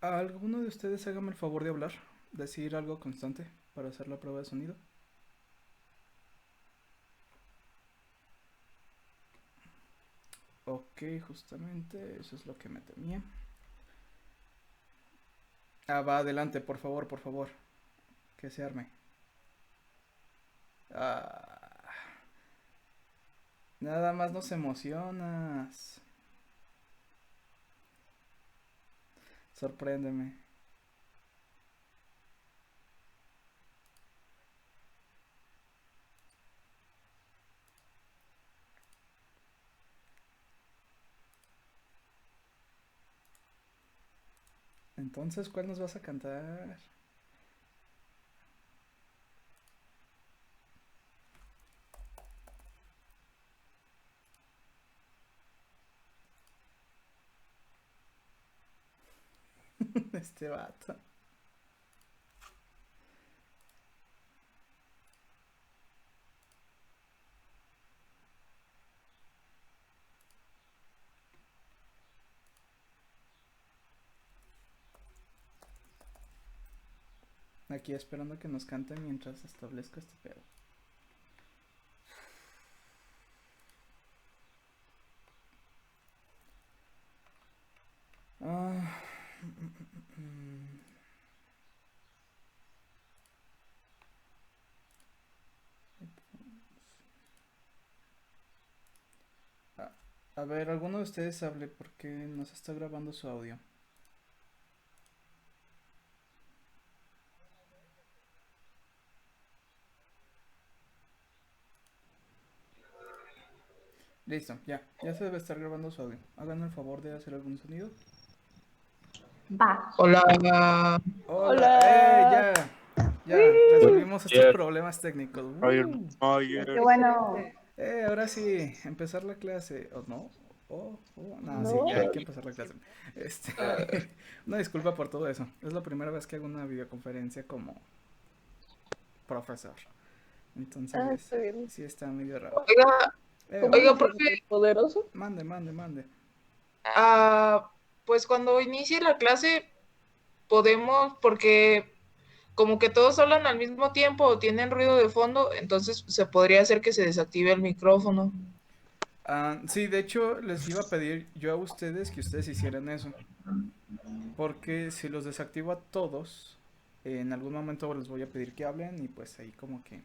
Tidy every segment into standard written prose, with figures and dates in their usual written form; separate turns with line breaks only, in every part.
¿Alguno de ustedes hágame el favor de hablar? Decir algo constante para hacer la prueba de sonido. Ok, justamente eso es lo que me temía. Va adelante, por favor, por favor. Que se arme. Ah, nada más nos emocionas. Sorpréndeme. Entonces, ¿cuál nos vas a cantar? Este vato. Aquí esperando a que nos cante mientras establezco este pedo. Ah, a, a ver, alguno de ustedes hable porque nos está grabando su audio. Listo, ya se debe estar grabando su audio. Hagan el favor de hacer algún sonido.
Va.
Hola.
Hola,
Hola.
ya, resolvimos estos
Ayer,
problemas técnicos.
Qué
ayer,
bueno.
Ahora sí, empezar la clase. ¿O no? No, sí, ya
¿No?
hay que empezar la clase. Este, una disculpa por todo eso. Es la primera vez que hago una videoconferencia como profesor. Entonces,
Está bien.
sí está medio raro.
Oiga,
¿Cómo se
oiga,
siente?
profe,
¿Poderoso?
Mande, mande, mande.
pues cuando inicie la clase podemos, porque como que todos hablan al mismo tiempo o tienen ruido de fondo, entonces se podría hacer que se desactive el micrófono.
Sí, de hecho, les iba a pedir yo a ustedes que ustedes hicieran eso. Porque si los desactivo a todos, en algún momento les voy a pedir que hablen y pues ahí como que,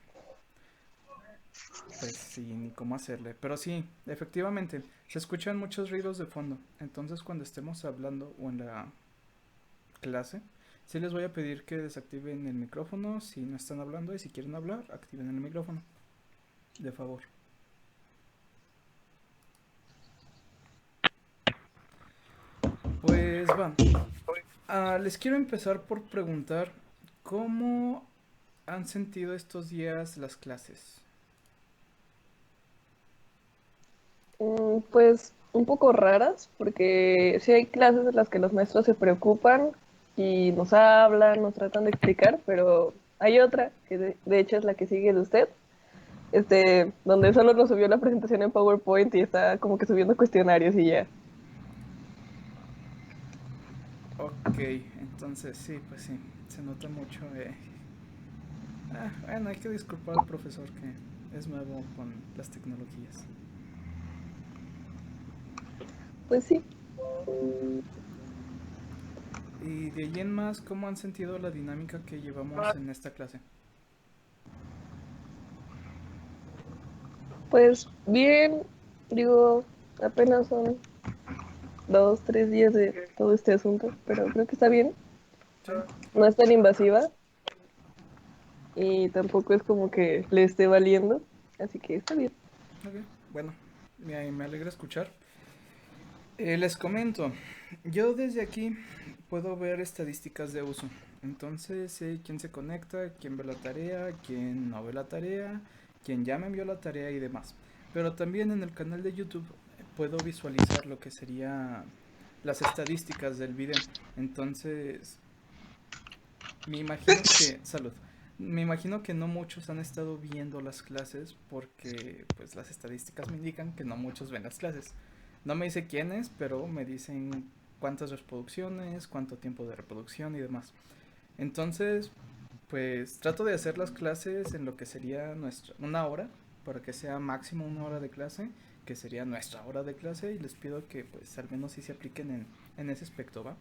pues sí, ni cómo hacerle. Pero sí, efectivamente, se escuchan muchos ruidos de fondo. Entonces cuando estemos hablando o en la clase, sí les voy a pedir que desactiven el micrófono si no están hablando y si quieren hablar, activen el micrófono. De favor. Pues va. Les quiero empezar por preguntar cómo han sentido estos días las clases.
Pues un poco raras, porque sí hay clases en las que los maestros se preocupan y nos hablan, nos tratan de explicar, pero hay otra, que de hecho es la que sigue de usted, donde solo nos subió la presentación en PowerPoint y está como que subiendo cuestionarios y ya.
Ok, entonces sí, pues sí, se nota mucho. Bueno, hay que disculpar al profesor que es nuevo con las tecnologías.
Pues sí,
Y de ahí en más, ¿cómo han sentido la dinámica que llevamos en esta clase?
pues bien, digo, apenas son 2, 3 días de todo este asunto, pero creo que está bien.
Sí,
No es tan invasiva y tampoco es como que le esté valiendo, así que está bien.
ok, bueno, me alegra escuchar. Les comento, yo desde aquí puedo ver estadísticas de uso. Entonces sé quién se conecta, quién ve la tarea, quién no ve la tarea, quién ya me envió la tarea y demás. Pero también en el canal de YouTube puedo visualizar lo que sería las estadísticas del video. Entonces, me imagino que, salud, me imagino que no muchos han estado viendo las clases porque pues las estadísticas me indican que no muchos ven las clases. No me dice quiénes, pero me dicen cuántas reproducciones, cuánto tiempo de reproducción y demás. Entonces, pues trato de hacer las clases en lo que sería una hora, para que sea máximo una hora de clase, que sería nuestra hora de clase, y les pido que pues al menos sí se apliquen en ese aspecto, ¿va?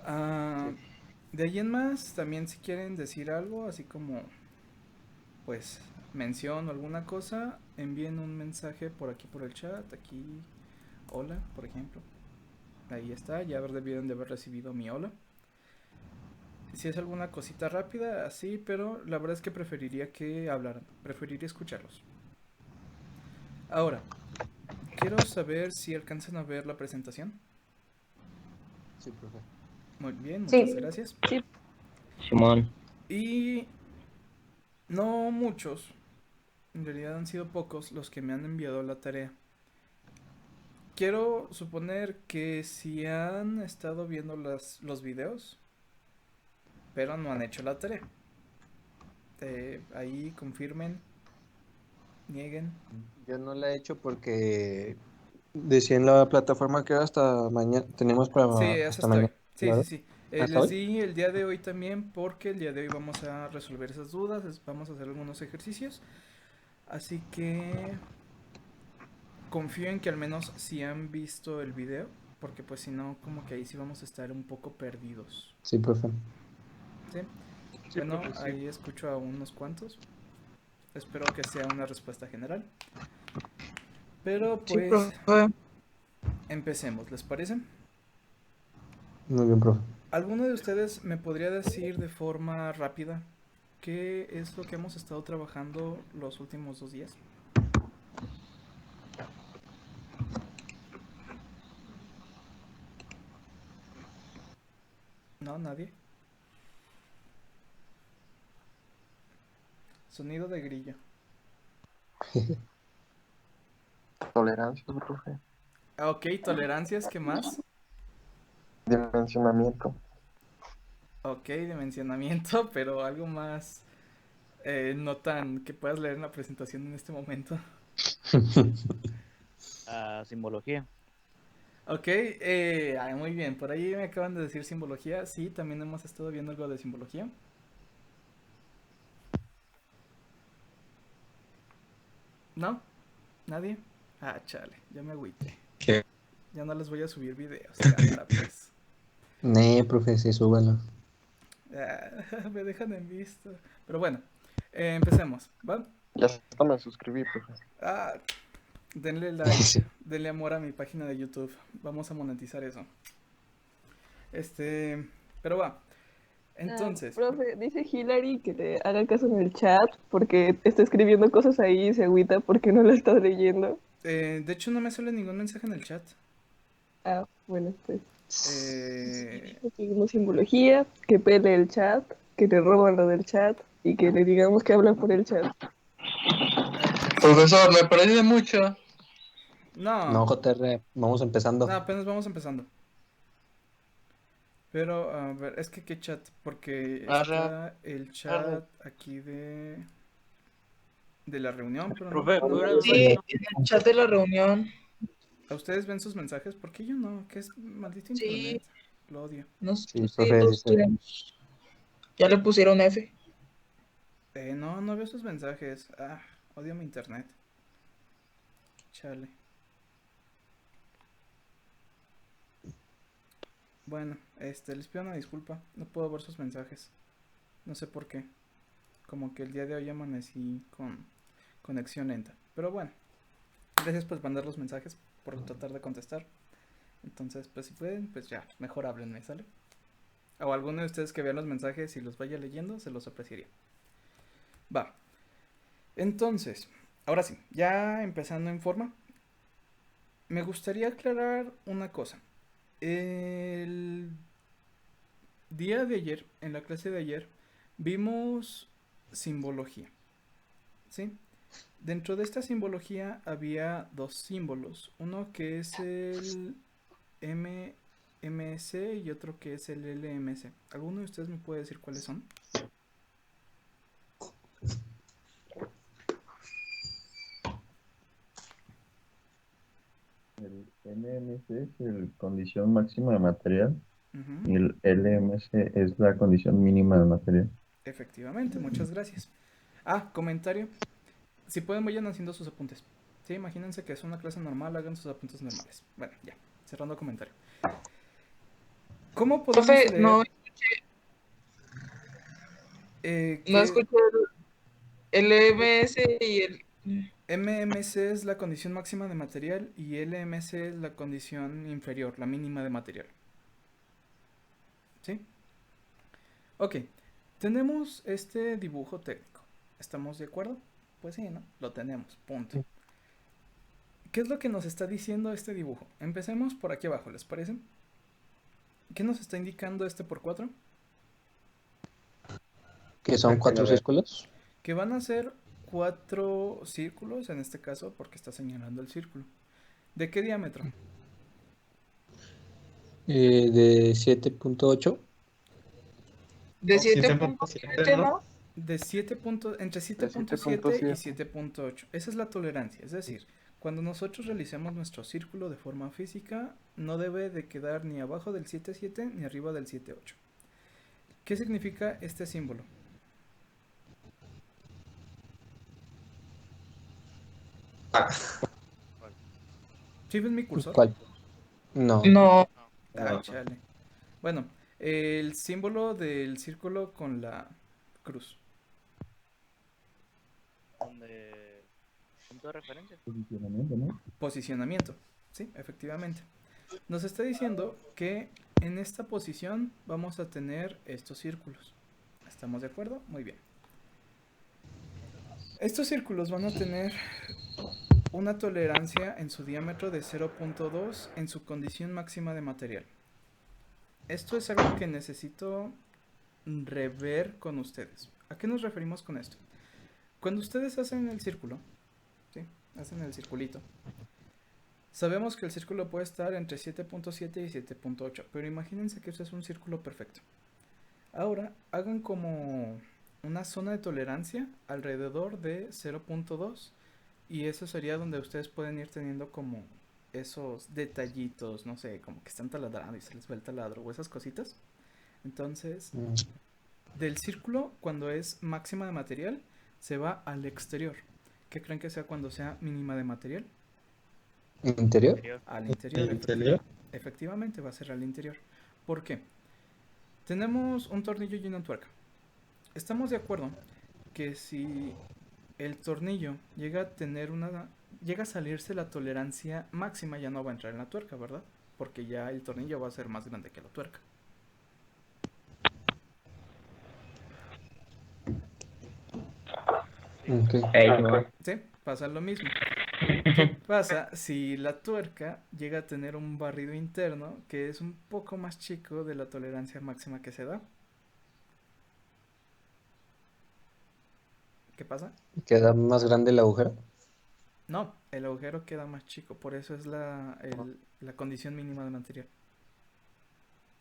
Ah, de ahí en más, también si quieren decir algo, así como pues mención o alguna cosa, envíen un mensaje por aquí por el chat, aquí, hola, por ejemplo. Ahí está, ya debieron de haber recibido mi hola. Si es alguna cosita rápida, así, pero la verdad es que preferiría que hablaran, preferiría escucharlos. Ahora, quiero saber si alcanzan a ver la presentación.
Sí, profe.
Muy bien, muchas
Sí,
gracias.
sí.
Simón.
Y no muchos, en realidad han sido pocos los que me han enviado la tarea. Quiero suponer que si han estado viendo los videos, pero no han hecho la tarea. Ahí confirmen, nieguen.
Yo no la he hecho porque decía en la plataforma que era hasta mañana, tenemos para
Sí, eso
hasta
estoy.
mañana,
Sí, sí,
claro.
sí.
¿Hasta
Les
hoy?
di el día de hoy también porque el día de hoy vamos a resolver esas dudas, vamos a hacer algunos ejercicios. Así que confío en que al menos si han visto el video, porque pues si no, como que ahí sí vamos a estar un poco perdidos.
Sí, profe.
¿Sí?
Sí,
Bueno,
profe, sí.
ahí escucho a unos cuantos. Espero que sea una respuesta general. Pero
Sí,
pues
profe.
empecemos, ¿les parece?
Muy bien, profe.
¿Alguno de ustedes me podría decir de forma rápida qué es lo que hemos estado trabajando los últimos 2 días? ¿No? ¿Nadie? Sonido de grillo.
Tolerancia, profe.
Ah, ok, tolerancias, ¿qué más?
Dimensionamiento.
Ok, dimensionamiento, pero algo más no tan que puedas leer en la presentación en este momento.
Simbología.
Ok, muy bien, por ahí me acaban de decir simbología. Sí, también hemos estado viendo algo de simbología. ¿No? ¿Nadie? Ah, chale, ya me agüité.
¿Qué?
Ya no les voy a subir videos, cámara pues.
Profe, sí, súbalo.
Ah, me dejan en visto. Pero bueno, empecemos, ¿va?
Ya hasta me suscribí, profe.
Ah, denle like, denle amor a mi página de YouTube. Vamos a monetizar eso. Este, pero va. Entonces,
Profe, dice Hillary que le haga caso en el chat porque está escribiendo cosas ahí y se agüita porque no lo está leyendo.
de hecho no me sale ningún mensaje en el chat.
Ah, bueno, pues
Eh,
seguimos simbología, que pele el chat, que le roban lo del chat y que le digamos que habla por el chat.
pues,
Profesor, me perdí de mucho.
No,
no,
JR, vamos
no,
empezando.
apenas vamos empezando. Pero, a ver, es que qué chat, porque
Arre,
está el
arre.
chat aquí de la reunión, pero no,
Profe,
no
¿puedo ir
veo
al
los
Sí,
baño?
de...
en el chat de la reunión.
¿A ustedes ven sus mensajes? ¿Por qué yo no? ¿Qué es maldito internet?
Sí,
Lo odio.
Sí,
nosotros sí
profe,
los
dice.
tenemos. Ya le pusieron F.
No, no veo sus mensajes. Ah, odio mi internet. Chale. Bueno, les pido una disculpa. No puedo ver sus mensajes. No sé por qué. Como que el día de hoy amanecí con conexión lenta. Pero bueno, gracias por mandar los mensajes, por tratar de contestar. Entonces, pues si pueden, pues ya, mejor háblenme, ¿sale? O alguno de ustedes que vean los mensajes y los vaya leyendo, se los apreciaría. Va. Entonces, ahora sí, ya empezando en forma, me gustaría aclarar una cosa. El día de ayer, en la clase de ayer, vimos simbología, ¿sí? Dentro de esta simbología había dos símbolos, uno que es el MMC y otro que es el LMC. ¿Alguno de ustedes me puede decir cuáles son?
El NMC es el condición máxima de material
Ujú.
y el LMC es la condición mínima de material.
Efectivamente, muchas gracias. Ah, comentario. Si pueden, vayan haciendo sus apuntes. Sí, imagínense que es una clase normal, hagan sus apuntes normales. Bueno, ya, cerrando comentario. ¿Cómo podemos
Profe,
leer
no, no
que
escuché el MS y el...
MMC es la condición máxima de material y LMC es la condición inferior, la mínima de material? ¿Sí? Ok, tenemos este dibujo técnico. ¿Estamos de acuerdo? Pues sí, ¿no? Lo tenemos, punto. ¿Qué es lo que nos está diciendo este dibujo? Empecemos por aquí abajo, ¿les parece? ¿Qué nos está indicando este por 4?
Que son
Sáquenla
4
a ver.
círculos.
Que van a ser 4 círculos, en este caso, porque está señalando el círculo. ¿De qué diámetro?
De 7.8.
De
No,
7.7,
7.7, ¿no?
¿no?
De 7 entre
De
7.7 y
7.7.
7.8. Esa es la tolerancia. Es decir, cuando nosotros realicemos nuestro círculo de forma física, no debe de quedar ni abajo del 7.7 ni arriba del 7.8. ¿Qué significa este símbolo? ¿Sí ven mi cursor?
¿Cuál? No.
No,
Ay, chale. Bueno, el símbolo del círculo con la cruz.
Donde... Punto de referencia.
Posicionamiento, ¿no?
Posicionamiento. Sí, efectivamente. Nos está diciendo que en esta posición vamos a tener estos círculos. ¿Estamos de acuerdo? Muy bien. Estos círculos van a tener una tolerancia en su diámetro de 0.2 en su condición máxima de material. Esto es algo que necesito rever con ustedes. ¿A qué nos referimos con esto? Cuando ustedes hacen el círculo, ¿sí? Hacen el circulito. Sabemos que el círculo puede estar entre 7.7 y 7.8, pero imagínense que eso es un círculo perfecto. Ahora, hagan como una zona de tolerancia alrededor de 0.2 y eso sería donde ustedes pueden ir teniendo como esos detallitos, no sé, como que están taladrando y se les va el taladro o esas cositas. Entonces,
Mm,
del círculo, cuando es máxima de material, se va al exterior. ¿Qué creen que sea cuando sea mínima de material?
¿Interior?
Interior.
Al interior, efectivamente va a ser al interior. ¿Por qué? Tenemos un tornillo y una tuerca. Estamos de acuerdo que si el tornillo llega a tener llega a salirse la tolerancia máxima, ya no va a entrar en la tuerca, ¿verdad? Porque ya el tornillo va a ser más grande que la tuerca.
Ok.
¿Sí? Pasa lo mismo. ¿Qué pasa si la tuerca llega a tener un barrido interno que es un poco más chico de la tolerancia máxima que se da? ¿Qué pasa?
¿Queda más grande el agujero?
No, el agujero queda más chico, por eso es la condición mínima de material.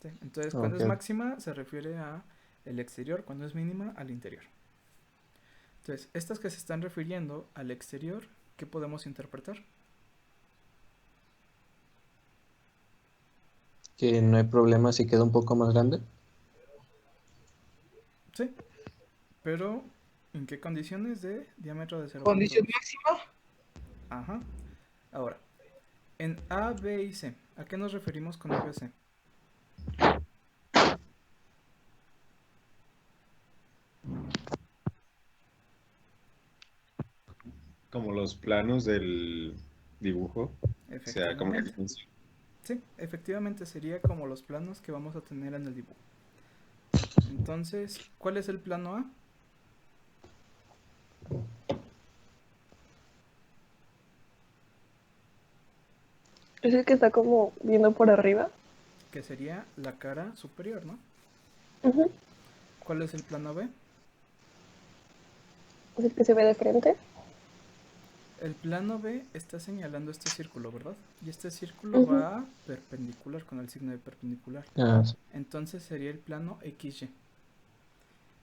¿Sí? Entonces, cuando
Ok.
es máxima se refiere a el exterior, cuando es mínima al interior. Entonces, estas que se están refiriendo al exterior, ¿qué podemos interpretar?
Que no hay problema si queda un poco más grande.
Sí, pero ¿en qué condiciones de diámetro de
condición
0.2?
máxima.
Ajá. Ahora, en A, B y C, ¿a qué nos referimos con A, B, C?
Como los planos del dibujo, o sea, como la
Efectivamente.
dimensión.
Sí, efectivamente sería como los planos que vamos a tener en el dibujo. Entonces, ¿cuál es el plano A?
Es el que está como viendo por arriba.
Que sería la cara superior, ¿no?
Ujú.
¿Cuál es el plano B?
Es el que se ve de frente.
El plano B está señalando este círculo, ¿verdad? Y este círculo
Ujú.
va perpendicular con el signo de perpendicular.
Ah, sí.
Entonces sería el plano XY.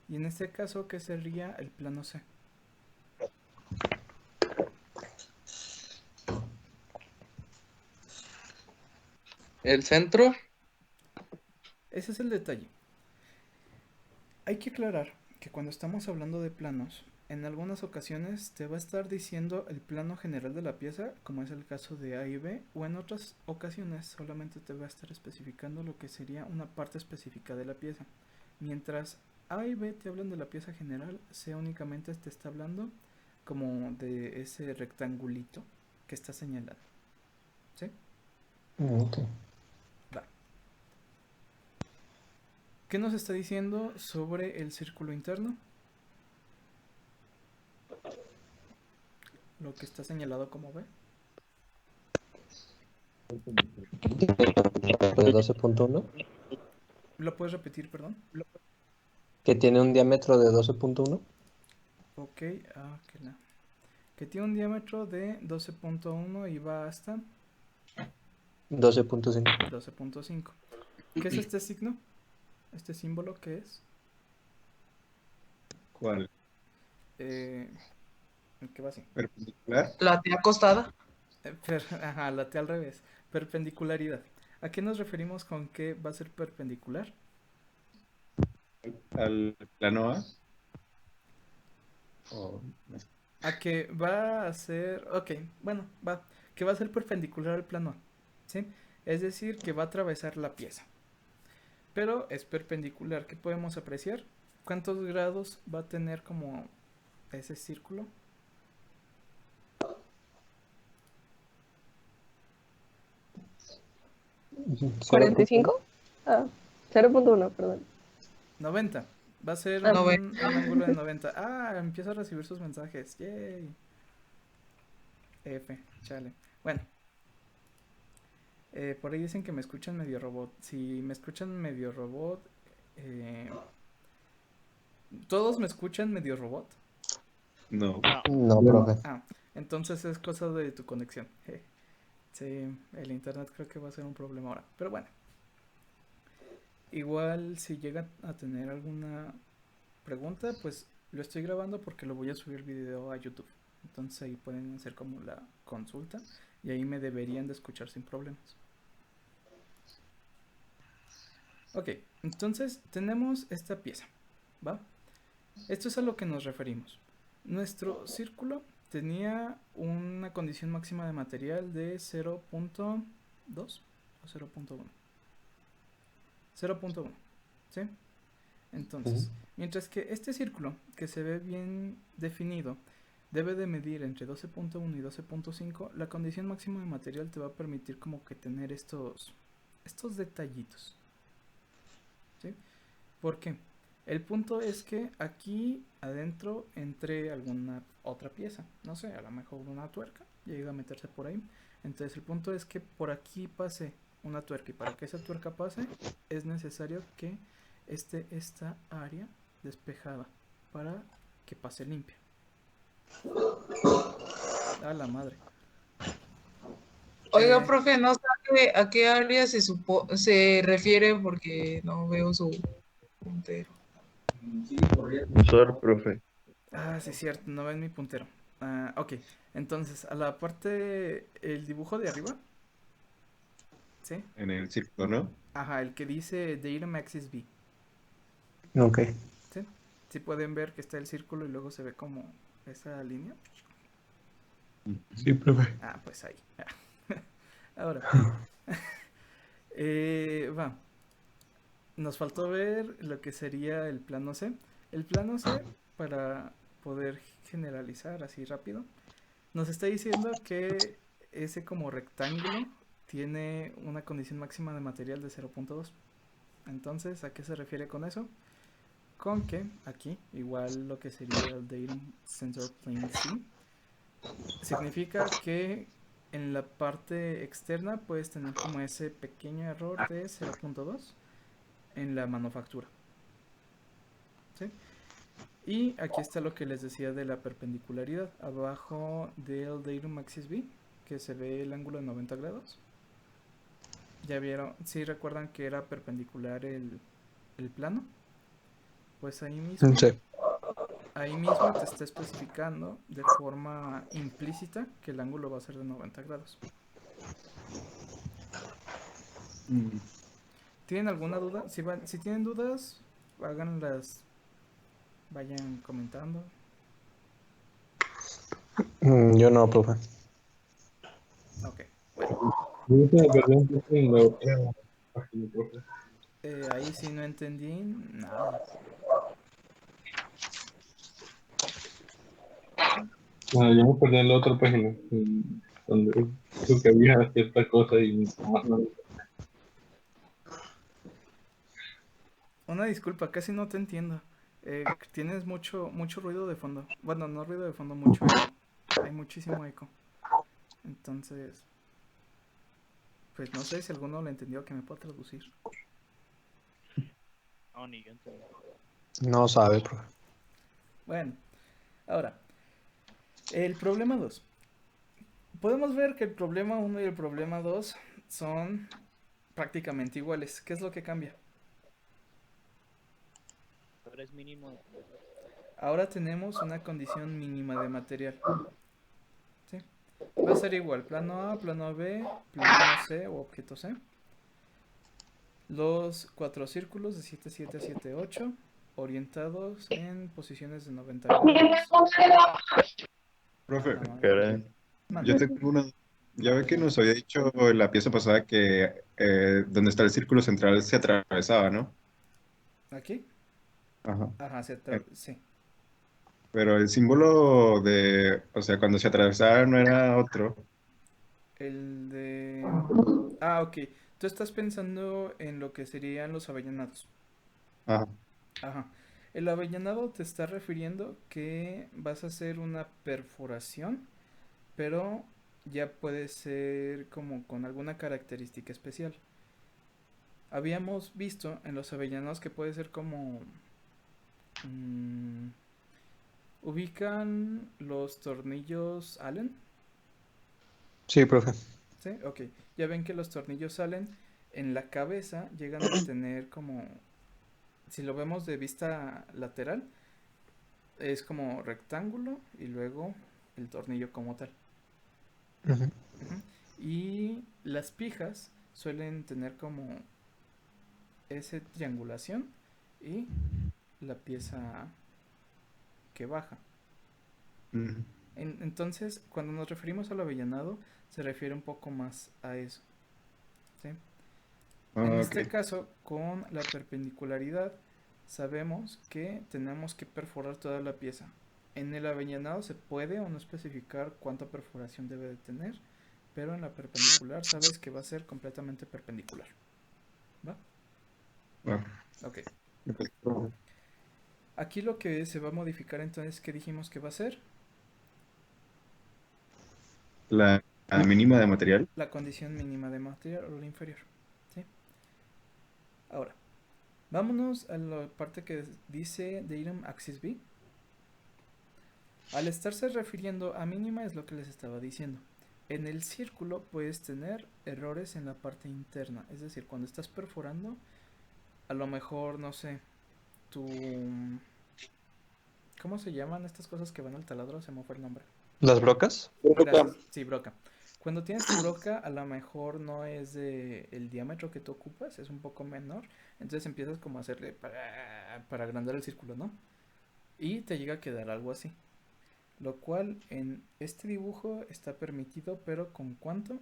Y en este caso, ¿qué sería el plano C?
El centro.
Ese es el detalle. Hay que aclarar que cuando estamos hablando de planos, en algunas ocasiones te va a estar diciendo el plano general de la pieza, como es el caso de A y B, o en otras ocasiones solamente te va a estar especificando lo que sería una parte específica de la pieza. Mientras A y B te hablan de la pieza general, C únicamente te está hablando como de ese rectangulito que está señalado. ¿Sí?
Ok.
Va. ¿Qué nos está diciendo sobre el círculo interno? Lo que está señalado como B.
De 12.1.
¿Lo puedes repetir, perdón?
Que tiene un diámetro de 12.1.
Ok, que tiene un diámetro de 12.1 y va hasta
12.5.
12.5. ¿Qué es este signo? ¿Este símbolo qué es?
¿Cuál?
El que va así.
¿Perpendicular?
La T acostada.
Ajá, la T al revés. Perpendicularidad. ¿A qué nos referimos con que va a ser perpendicular?
¿Al plano A? O-
A que va a ser... Ok, bueno, va. Que va a ser perpendicular al plano A. ¿Sí? Es decir, que va a atravesar la pieza. Pero es perpendicular. ¿Qué podemos apreciar? ¿Cuántos grados va a tener como ese círculo?
¿45? Ah, 0.1, perdón.
90. Va a ser
Ah,
un ángulo de 90. Ah, empiezo a recibir sus mensajes. Yay. F, chale. Bueno, por ahí dicen que me escuchan medio robot. Si me escuchan medio robot, eh, ¿todos me escuchan medio robot?
No.
No, profe.
Ah, entonces es cosa de tu conexión. Sí, el internet creo que va a ser un problema ahora. Pero bueno, igual si llegan a tener alguna pregunta, pues lo estoy grabando porque lo voy a subir video a YouTube. Entonces ahí pueden hacer como la consulta y ahí me deberían de escuchar sin problemas. Ok, entonces tenemos esta pieza, ¿va? Esto es a lo que nos referimos. Nuestro círculo tenía una condición máxima de material de 0.2 o 0.1. 0.1, ¿sí? Entonces, mientras que este círculo, que se ve bien definido, debe de medir entre 12.1 y 12.5, la condición máxima de material te va a permitir como que tener estos detallitos. ¿Sí? ¿Por qué? El punto es que aquí adentro entre alguna otra pieza, no sé, a lo mejor una tuerca, llega a meterse por ahí. Entonces el punto es que por aquí pase una tuerca y para que esa tuerca pase es necesario que esté esta área despejada para que pase limpia. A la madre.
Oiga, profe, no sé a qué área se refiere porque no veo su puntero.
Sor, profe.
Ah, sí, es cierto, no ven mi puntero. Ah, ok, entonces a la parte, el dibujo de arriba, ¿sí?
En el círculo, ¿no?
Ajá, el que dice Datum Axis B,
Ok.
¿sí? Sí pueden ver que está el círculo y luego se ve como esa línea.
Sí, profe.
Ah, pues ahí. Ahora, va. Nos faltó ver lo que sería el plano C. El plano C, para poder generalizar así rápido, nos está diciendo que ese como rectángulo tiene una condición máxima de material de 0.2. Entonces, ¿a qué se refiere con eso? Con que aquí, igual lo que sería el Datum Center Plane C, significa que en la parte externa puedes tener como ese pequeño error de 0.2 en la manufactura. ¿Sí? Y aquí está lo que les decía de la perpendicularidad. Abajo del Datum Axis B, que se ve el ángulo de 90 grados. ¿Ya vieron? ¿Sí recuerdan que era perpendicular el plano? Pues ahí mismo,
Sí.
ahí mismo te está especificando de forma implícita que el ángulo va a ser de 90 grados.
Mm,
¿Tienen alguna duda? Si tienen dudas, háganlas, vayan comentando.
Yo no, profe.
Ok, bueno,
Yo se me perdió un poco en la otra página, profe.
ahí sí no entendí nada.
Ah, yo me perdí en la otra página, donde creo que había cierta cosa y no.
Una disculpa, casi no te entiendo. Tienes mucho ruido de fondo. Bueno, no ruido de fondo, mucho eco. Hay muchísimo eco. Entonces, pues no sé si alguno lo entendió que me pueda traducir.
No, ni yo entendí.
No sabe, profe.
Bueno, ahora, el problema 2. Podemos ver que el problema uno y el problema 2 son prácticamente iguales. ¿Qué es lo que cambia?
Pero es mínimo de material.
Ahora tenemos una condición mínima de material. ¿Sí? Va a ser igual, plano A, plano B, plano C o objeto C. Los cuatro círculos de 7, 7, 7, 8, orientados en posiciones de 90 grados. A
Profe,
la madre.
Caray.
yo
Mande.
tengo una. Ya ve que nos había dicho en la pieza pasada que donde está el círculo central se atravesaba, ¿no?
¿Aquí?
Ajá.
Ajá,
Eh,
sí.
Pero el símbolo de, o sea, cuando se atravesaba no era otro.
El de... Ah, ok. Tú estás pensando en lo que serían los avellanados.
Ajá.
Ajá. El avellanado te está refiriendo que vas a hacer una perforación, pero ya puede ser como con alguna característica especial. Habíamos visto en los avellanos que puede ser como... mm, ¿ubican los tornillos Allen?
Sí, profe.
¿Sí? Ok. Ya ven que los tornillos Allen en la cabeza llegan a tener como... Si lo vemos de vista lateral, es como rectángulo y luego el tornillo como tal.
Ujú.
Ujú. Y las pijas suelen tener como esa triangulación y la pieza que baja.
Ujú.
Entonces, cuando nos referimos al avellanado, se refiere un poco más a eso. ¿Sí? En
Ah, ok.
este caso, con la perpendicularidad, sabemos que tenemos que perforar toda la pieza. En el avellanado se puede o no especificar cuánta perforación debe de tener, pero en la perpendicular sabes que va a ser completamente perpendicular. ¿Va?
Ah,
Ok.
perfecto.
Aquí lo que se va a modificar entonces, ¿qué dijimos que va a ser?
La mínima de material.
La condición mínima de material o la inferior. ¿Sí? Ahora, vámonos a la parte que dice datum axis B. Al estarse refiriendo a mínima es lo que les estaba diciendo. En el círculo puedes tener errores en la parte interna, es decir, cuando estás perforando, a lo mejor, no sé, tu... ¿Cómo se llaman estas cosas que van al taladro? Se me fue el nombre.
¿Las brocas?
Gracias, sí, broca. Cuando tienes tu broca, a lo mejor no es de el diámetro que tú ocupas, es un poco menor, entonces empiezas como a hacerle para agrandar el círculo, ¿no? Y te llega a quedar algo así. Lo cual en este dibujo está permitido, pero ¿con cuánto?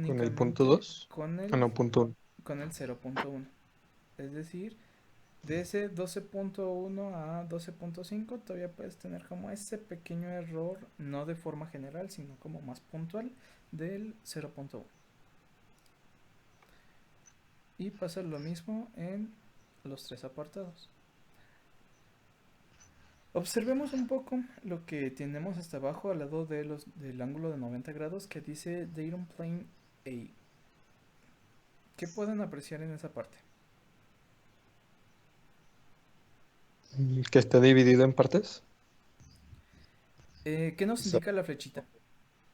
¿Con el punto
Únicamente
2?
con
Ah,
el,
no, punto 1.
con el 0.1. Es decir, de ese 12.1 a 12.5 todavía puedes tener como ese pequeño error, no de forma general, sino como más puntual del 0.1. Y pasa lo mismo en los tres apartados. Observemos un poco lo que tenemos hasta abajo al lado de del ángulo de 90 grados que dice datum plane A. ¿Qué pueden apreciar en esa parte?
Que esté dividido en partes.
¿Qué nos
So-
indica la flechita?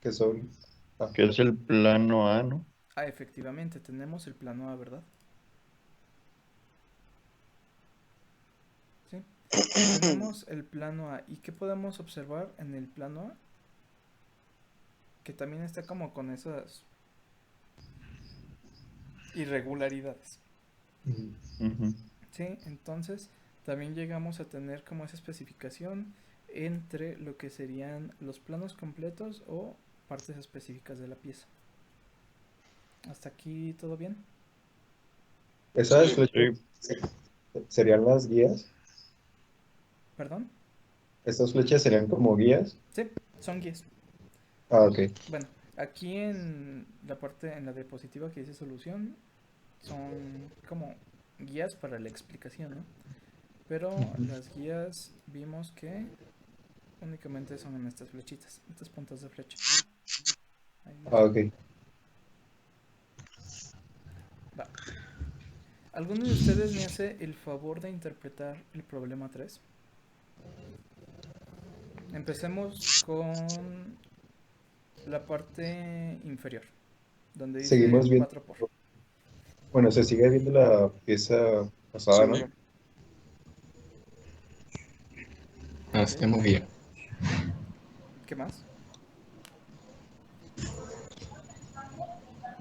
que son. Ah,
Que es el plano A, ¿no?
Ah, efectivamente, tenemos el plano A, ¿verdad? Sí. Tenemos el plano A. ¿Y qué podemos observar en el plano A? Que también está como con esas... irregularidades.
Ujú.
Sí, entonces también llegamos a tener como esa especificación entre lo que serían los planos completos o partes específicas de la pieza. ¿Hasta aquí todo bien?
¿Esas
Sí.
flechas serían las guías?
¿Perdón?
¿Estas flechas serían como guías?
Sí, son guías.
Ah, ok.
Bueno, aquí en la parte, en la diapositiva que dice solución, son como guías para la explicación, ¿no? Pero las guías vimos que únicamente son en estas flechitas, estas puntas de flecha. Ahí
Ah,
está.
ok.
Va. ¿Alguno de ustedes me hace el favor de interpretar el problema 3? Empecemos con la parte inferior, donde dice
Seguimos viendo.
4 por.
Bueno, se sigue viendo la pieza pasada, ¿no?
Ah,
Ok.
está muy bien.
¿Qué más?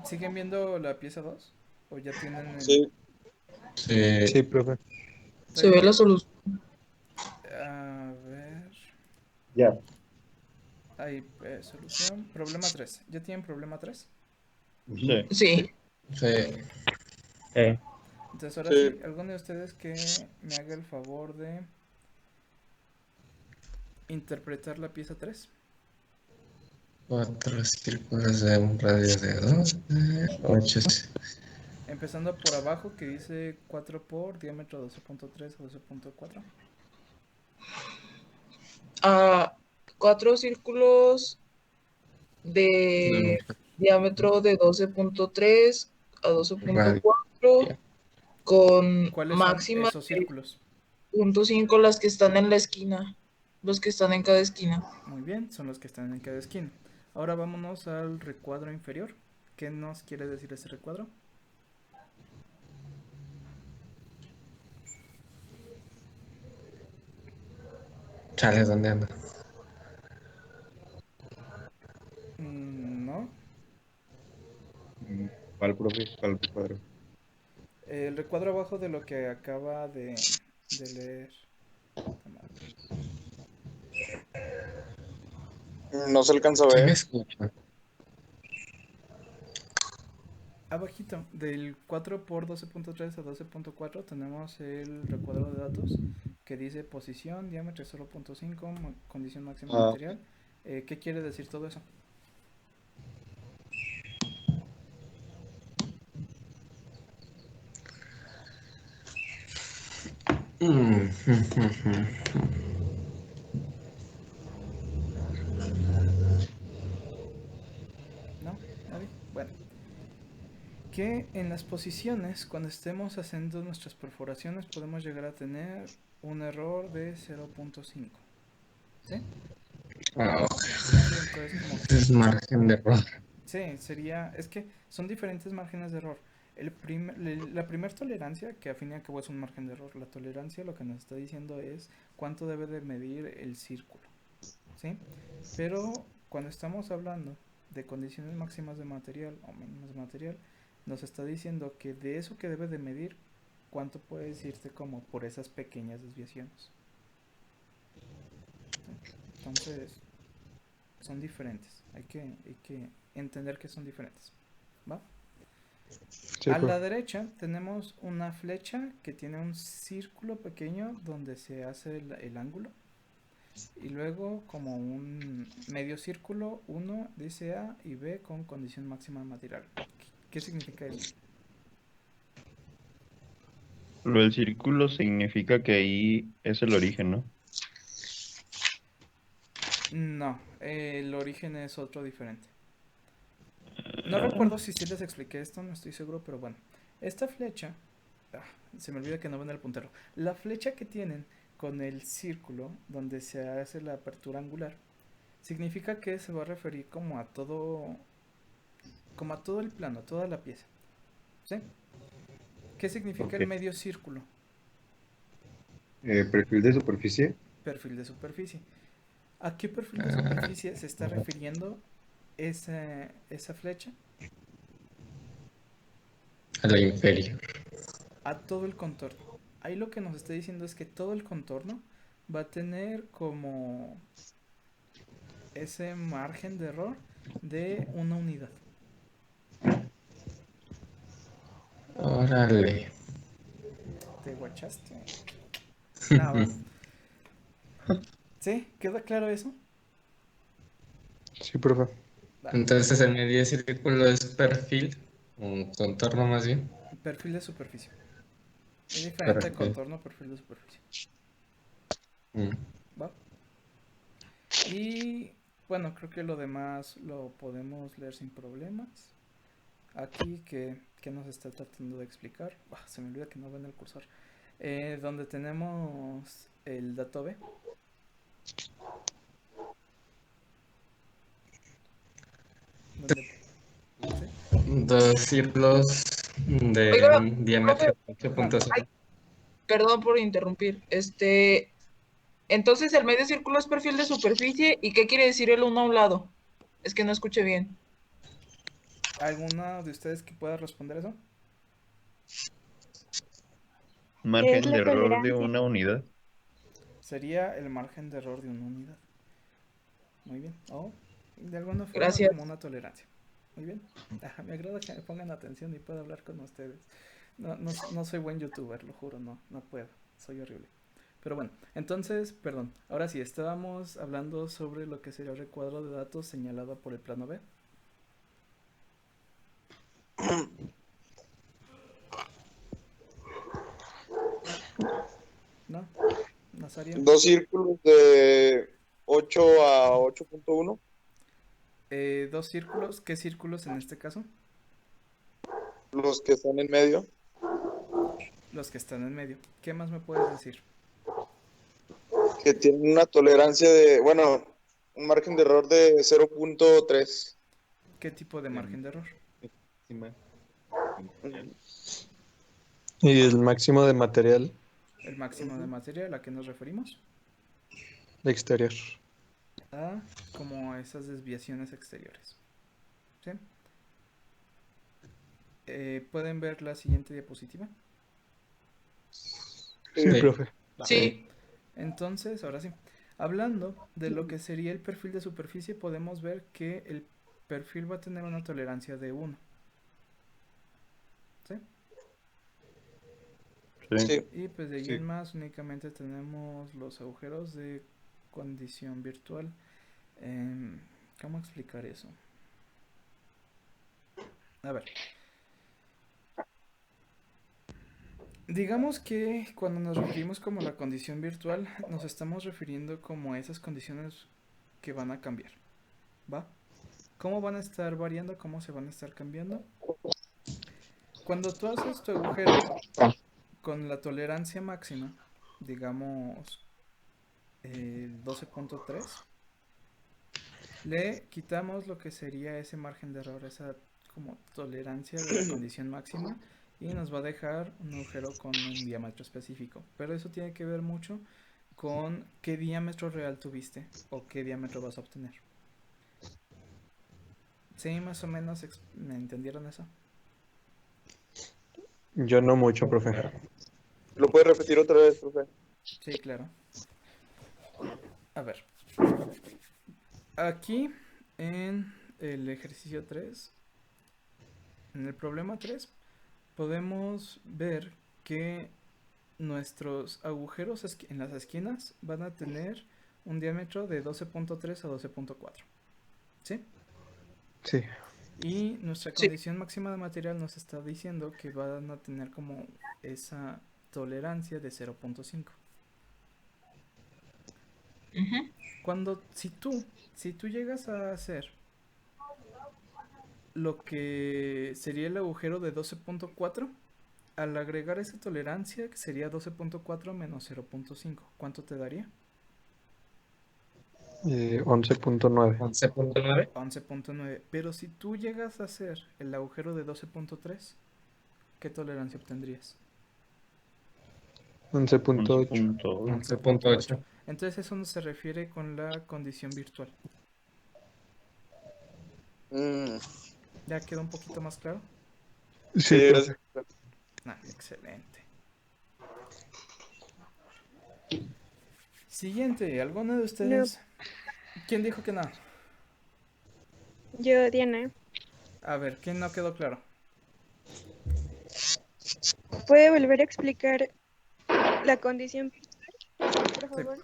¿Siguen viendo la pieza 2? ¿O ya tienen el...?
Sí,
Sí, profe.
¿Está
Se ve
bien?
la solución.
A ver...
Ya.
Hay solución. Problema 3. ¿Ya tienen problema 3?
Ujú.
Sí.
Sí.
sí.
Entonces ahora sí, ¿alguno de ustedes que me haga el favor de interpretar la pieza 3?
4 círculos de un radio de 2, 8.
Empezando por abajo que dice 4 por diámetro 12.3 o 12.4.
A 4 círculos de diámetro de 12.3 a
Radio.
12.4 con
¿Cuáles son
máxima
esos
de
círculos?
0.5 las que están en la esquina, los que están en cada esquina.
Muy bien, son los que están en cada esquina. Ahora vámonos al recuadro inferior. ¿Qué nos quiere decir ese recuadro?
Chale, ¿dónde anda?
No.
¿Cuál, profe? ¿Cuál cuadro?
El recuadro abajo de lo que acaba de leer.
No se alcanza a
¿Quién me
ver.
escucha?
Abajito, del 4 por 12.3 a 12.4 tenemos el recuadro de datos que dice posición, diámetro 0.5, condición máxima
Ah,
material. ¿Qué quiere decir todo eso?
Mm,
¿No? ¿Nadie? Bueno, que en las posiciones, cuando estemos haciendo nuestras perforaciones, podemos llegar a tener un error de 0.5. ¿Sí?
Ah,
Sí, entonces como
ese
que...
es margen de error.
Sí, sería... Es que son diferentes márgenes de error. La primer tolerancia, que a fin y al cabo es un margen de error, la tolerancia lo que nos está diciendo es cuánto debe de medir el círculo. ¿Sí? Pero cuando estamos hablando de condiciones máximas de material o mínimas de material, nos está diciendo que de eso que debe de medir, cuánto puede decirte como por esas pequeñas desviaciones. ¿Sí? Entonces, son diferentes. Hay que entender que son diferentes. ¿Va?
Sí,
A la
profe.
derecha tenemos una flecha que tiene un círculo pequeño donde se hace el ángulo. Y luego como un medio círculo, 1 dice A y B con condición máxima de material. ¿Qué significa eso?
Lo del círculo significa que ahí es el origen, ¿no?
No, el origen es otro diferente. No recuerdo si sí les expliqué esto, no estoy seguro, pero bueno. Esta flecha, ah, se me olvida que no ven el puntero. La flecha que tienen con el círculo donde se hace la apertura angular, significa que se va a referir como a todo el plano, a toda la pieza. ¿Sí? ¿Qué significa
ok.
el medio círculo?
Perfil de superficie.
Perfil de superficie. ¿A qué perfil de superficie se está refiriendo esa flecha?
A la inferior.
a todo el contorno. Ahí lo que nos está diciendo es que todo el contorno va a tener como ese margen de error de una unidad.
Órale.
¿Te guachaste? Nada. ¿Sí? ¿Queda claro eso?
Sí, profe.
Va.
Entonces el medio círculo es perfil, un contorno más bien.
Perfil de superficie. Es diferente de
Perfil.
contorno, perfil de superficie.
Mm.
¿Va? Y bueno, creo que lo demás lo podemos leer sin problemas. Aquí que nos está tratando de explicar. Se me olvida que no ven el cursor. Donde tenemos el dato B. Donde, ¿sí?
Dos círculos de
Oiga,
un diámetro
profe,
de
Mande.
8.0.
perdón por interrumpir. Entonces el medio círculo es perfil de superficie. ¿Y qué quiere decir el uno a un lado? Es que no escuché bien.
¿Alguna de ustedes que pueda responder eso?
Margen
la
de error de
tolerancia.
una unidad.
Sería el margen de error de una unidad. Muy bien. O de alguna forma
Gracias.
como una tolerancia. Muy bien. Me agrada que me pongan atención y pueda hablar con ustedes. No soy buen youtuber, lo juro, no puedo. Soy horrible. Pero bueno, entonces, perdón. Ahora sí, estábamos hablando sobre lo que sería el recuadro de datos señalado por el plano B. ¿No? Nazario.
Dos círculos de 8 a 8.1.
Dos círculos. ¿Qué círculos en este caso?
Los que están en medio.
Los que están en medio. ¿Qué más me puedes decir?
Que tienen una tolerancia bueno, un margen de error de 0.3.
¿Qué tipo de margen de error?
Y el máximo de material
El máximo de material, ¿a qué nos referimos?
exterior.
A como esas desviaciones exteriores. ¿Sí? ¿Pueden ver la siguiente diapositiva?
Sí, profe.
Sí.
Entonces, ahora sí. Hablando de lo que sería el perfil de superficie, podemos ver que el perfil va a tener una tolerancia de 1. ¿Sí?
Sí.
Y pues de ahí
Sí.
en más únicamente tenemos los agujeros de condición virtual. ¿Cómo explicar eso? A ver. Digamos que cuando nos referimos como la condición virtual, nos estamos refiriendo como a esas condiciones que van a cambiar. ¿Va? ¿Cómo van a estar variando? ¿Cómo se van a estar cambiando? Cuando tú haces tu agujero con la tolerancia máxima, digamos 12.3, le quitamos lo que sería ese margen de error, esa como tolerancia de la condición máxima, y nos va a dejar un agujero con un diámetro específico. Pero eso tiene que ver mucho con qué diámetro real tuviste o qué diámetro vas a obtener. ¿Sí? Más o menos ¿me entendieron eso?
Yo no mucho, profe.
¿Lo puedes repetir otra vez, profe?
Sí, claro. A ver. Aquí en el ejercicio 3, en el problema 3, podemos ver que nuestros agujeros en las esquinas van a tener un diámetro de 12.3 a 12.4. ¿Sí?
Sí.
Y nuestra
Sí.
condición máxima de material nos está diciendo que van a tener como esa tolerancia de 0.5. Si tú llegas a hacer lo que sería el agujero de 12.4, al agregar esa tolerancia, que sería 12.4 menos 0.5, ¿cuánto te daría?
11.9.
11.9.
11.9. Pero si tú llegas a hacer el agujero de 12.3, ¿qué tolerancia obtendrías?
11.8.
11.8.
Entonces eso no se refiere con la condición virtual. ¿Ya quedó un poquito más claro?
Sí, profe.
Ah, excelente. Siguiente, ¿alguno de ustedes? ¿Quién dijo que no?
Yo, Diana.
A ver, ¿quién no quedó claro?
¿Puede volver a explicar la condición virtual, por
Sí.
favor?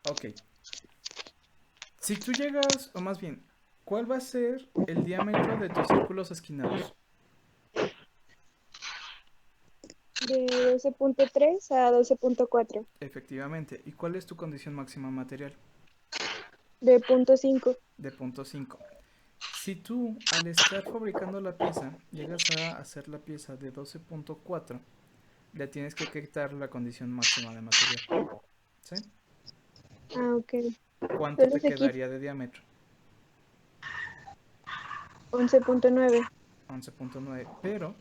Ok. Si tú llegas, o más bien, ¿cuál va a ser el diámetro de tus círculos esquinados?
De 12.3 a 12.4.
Efectivamente. ¿Y cuál es tu condición máxima material?
De 0.5.
De punto 5. Si tú, al estar fabricando la pieza, llegas a hacer la pieza de 12.4, le tienes que quitar la condición máxima de material. ¿Sí?
Ah, ok.
¿Cuánto
Solo
te
se quita
quedaría de diámetro?
11.9.
11.9. Pero,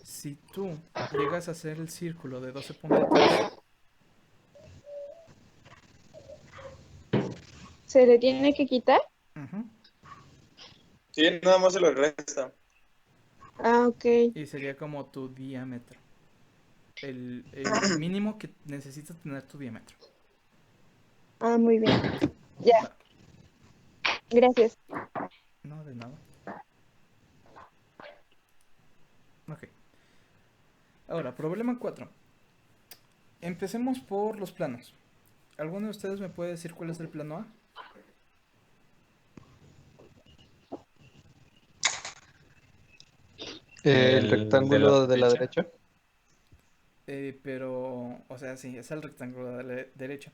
si tú llegas a hacer el círculo de 12.3,
¿Se le tiene que quitar?
Sí, nada más se lo resta.
Ah, ok.
y sería como tu diámetro. El mínimo que necesitas tener tu diámetro.
Ah, muy bien.
¿Sí?
Ya.
Va.
Gracias.
No, de nada. Ok. Ahora, problema 4. Empecemos por los planos. ¿Alguno de ustedes me puede decir cuál es el plano A?
El rectángulo de la derecha.
Pero, o sea, sí, es el rectángulo de la derecha.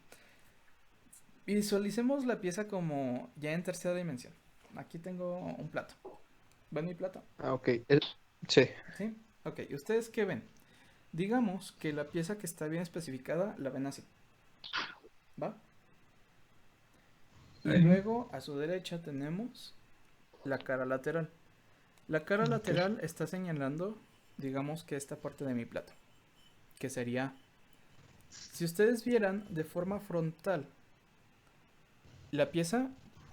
Visualicemos la pieza como ya en tercera dimensión. Aquí tengo un plato. ¿Ven mi plato?
Ah, ok. Sí.
¿Sí? Ok, ¿ustedes qué ven? Digamos que la pieza que está bien especificada la ven así. ¿Va? Y luego a su derecha tenemos la cara lateral. La cara lateral está señalando, digamos que esta parte de mi plato, que sería, si ustedes vieran de forma frontal la pieza,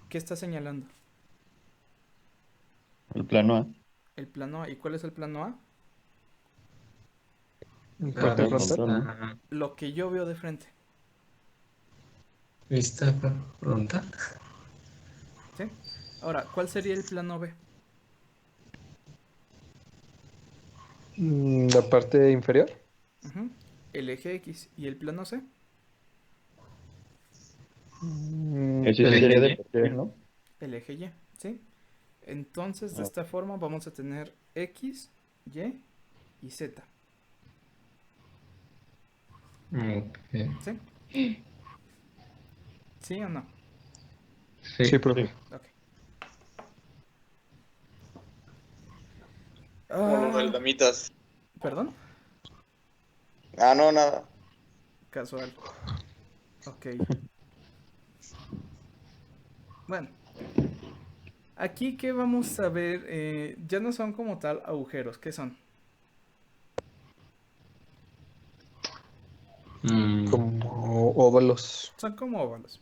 ¿qué está señalando?
El plano A.
El plano A. ¿Y cuál es el plano A?
Parte
La
frontal.
vista,
Lo que yo veo de frente.
vista frontal.
¿Sí? Ahora, ¿cuál sería el plano B?
La parte inferior.
Ujú. El eje X. ¿Y el plano C?
Ese
El
sería
de
de perfil, ¿no?
El eje Y. ¿Sí? Entonces, de
Ah,
esta forma vamos a tener X, Y y Z.
Ok.
¿Sí? ¿Sí o no?
Sí.
Sí, profe.
Ok.
Como los
Ah,
aldamitas.
¿perdón?
Ah, no, nada.
Casual. Ok. Bueno, aquí que vamos a ver, ya no son como tal agujeros, ¿qué son?
Como óvalos.
Son como óvalos.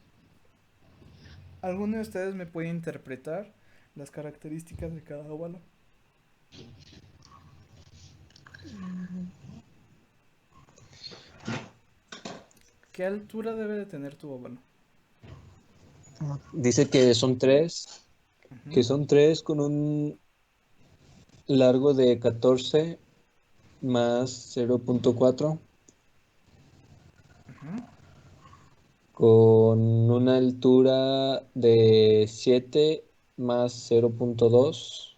¿Alguno de ustedes me puede interpretar las características de cada óvalo? ¿Qué altura debe de tener tu óvalo?
Dice que son
Ujú,
con un largo de 14 más 0.4,
ujú.
con una altura de 7 más 0.2.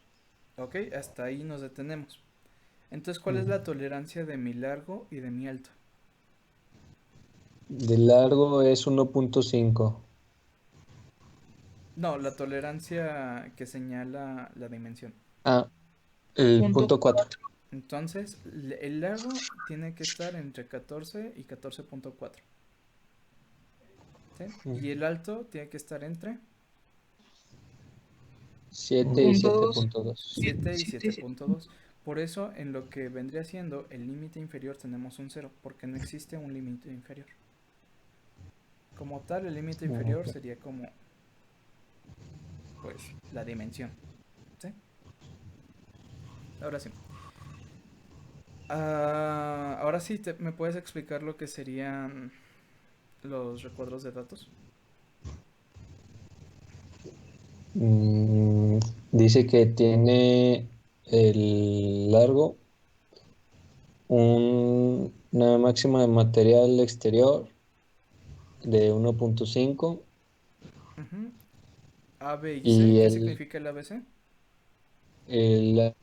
Ok, hasta ahí nos detenemos. Entonces, ¿cuál es la tolerancia de mi largo y de mi alto?
De largo es 1.5.
No, la tolerancia que señala la dimensión.
Ah, el
Punto.
punto 4.
Entonces, el largo tiene que estar entre 14 y 14.4. ¿Sí? Y el alto tiene que estar entre
7 y
Punto dos.
7.2.
7 y
Siete.
7.2. Por eso, en lo que vendría siendo el límite inferior tenemos un 0, porque no existe un límite inferior. Como tal, el límite inferior sería como, pues, la dimensión. ¿Sí? Ahora sí. Ahora sí, ¿me puedes explicar lo que serían los recuadros de datos?
Dice que tiene el largo, una máxima de material exterior de 1.5
Ujú. A, B y C,
y
¿qué significa el ABC?
el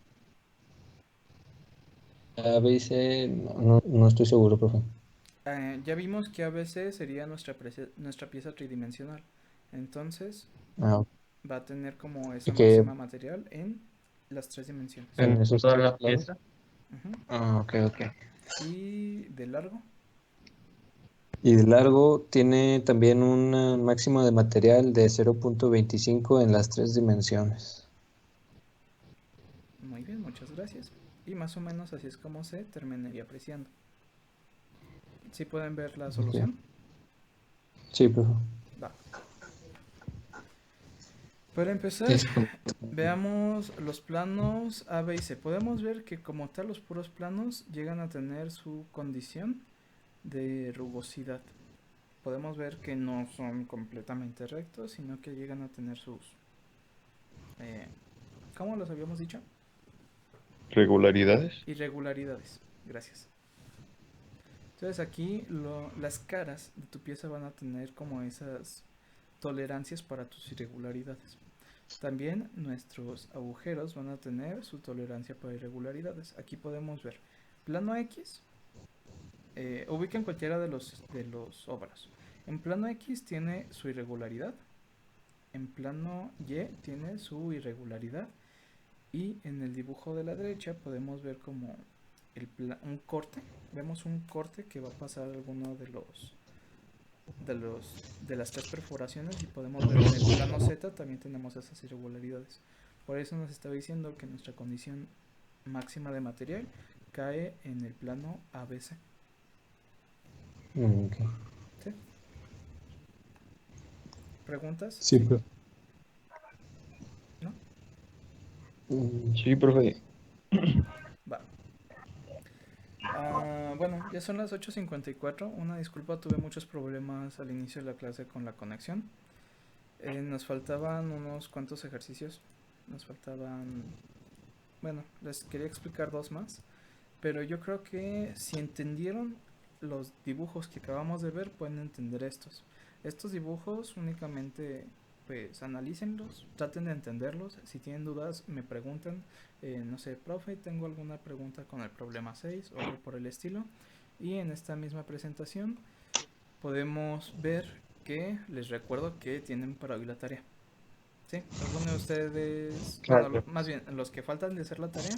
ABC, no estoy seguro, profe.
Ya vimos que ABC sería nuestra pieza tridimensional. Entonces
Ah,
va a tener como esa
y que
máxima material en las 3 dimensiones.
en
En
esos
toda
tres
la
lados.
pieza.
Ujú.
Ok, ok.
Y de largo.
Y de largo tiene también una máxima de material de 0.25 en las 3 dimensiones.
Muy bien, muchas gracias. Y más o menos así es como se terminaría apreciando. ¿Sí pueden ver la
Ok.
solución?
Sí, profe.
Va. Para empezar,
Es como-
veamos los planos A, B y C. Podemos ver que como tal los puros planos llegan a tener su condición de rugosidad. Podemos ver que no son completamente rectos, sino que llegan a tener sus... Eh, ¿Cómo los habíamos dicho?
¿Regularidades?
Irregularidades. Gracias. Entonces aquí las caras de tu pieza van a tener como esas tolerancias para tus irregularidades. También nuestros agujeros van a tener su tolerancia para irregularidades. Aquí podemos ver plano X, ubiquen cualquiera de los óvalos. En plano X tiene su irregularidad, en plano Y tiene su irregularidad y en el dibujo de la derecha podemos ver como un corte. Vemos un corte que va a pasar alguno de las 3 perforaciones y podemos ver en el plano Z también tenemos esas irregularidades. Por eso nos está diciendo que nuestra condición máxima de material cae en el plano ABC.
Ok.
¿Sí? ¿Preguntas?
Sí, profe.
¿No?
Sí, profe.
Va. Bueno, ya son las 8:54. Una disculpa, tuve muchos problemas al inicio de la clase con la conexión. Nos faltaban unos cuantos ejercicios. Nos faltaban... Bueno, les quería explicar 2 más. Pero yo creo que si entendieron los dibujos que acabamos de ver, pueden entender estos. Estos dibujos únicamente, pues, analícenlos, traten de entenderlos. Si tienen dudas, me preguntan. No sé, profe, tengo alguna pregunta con el problema 6 o algo por el estilo. Y en esta misma presentación podemos ver que les recuerdo que tienen para hoy la tarea. ¿Sí? ¿Alguno de ustedes, bueno, más bien, los que faltan de hacer la tarea,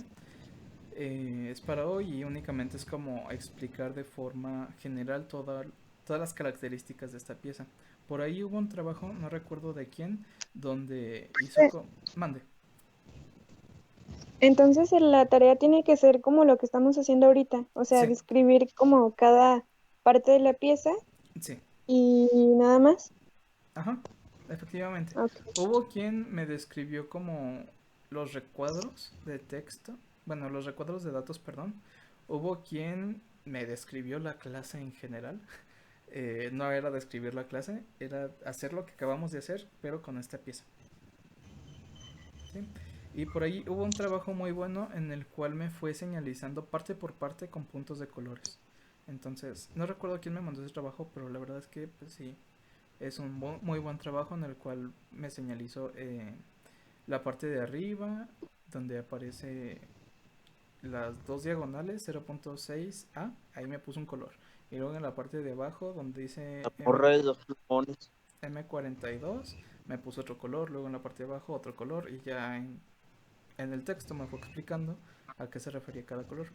es para hoy y únicamente es como explicar de forma general todas las características de esta pieza? Por ahí hubo un trabajo, no recuerdo de quién, donde hizo... Mande.
Entonces la tarea tiene que ser como lo que estamos haciendo ahorita, o sea,
Sí,
describir como cada parte de la pieza
sí.
y nada más.
Ajá, efectivamente.
Ok.
Hubo quien me describió como los recuadros de texto, bueno, los recuadros de datos, perdón. Hubo quien me describió la clase en general. No era describir la clase, era hacer lo que acabamos de hacer, pero con esta pieza. ¿Sí? Y por ahí hubo un trabajo muy bueno en el cual me fue señalizando parte por parte con puntos de colores. Entonces, no recuerdo quién me mandó ese trabajo, pero la verdad es que, pues sí, es un muy buen trabajo en el cual me señalizó la parte de arriba, donde aparece las 2 diagonales, 0.6A, ahí me puso un color. Y luego en la parte de abajo, donde dice
La porra de los plumones.
M42, me puso otro color. Luego en la parte de abajo, otro color. Y ya en el texto me fue explicando a qué se refería cada color.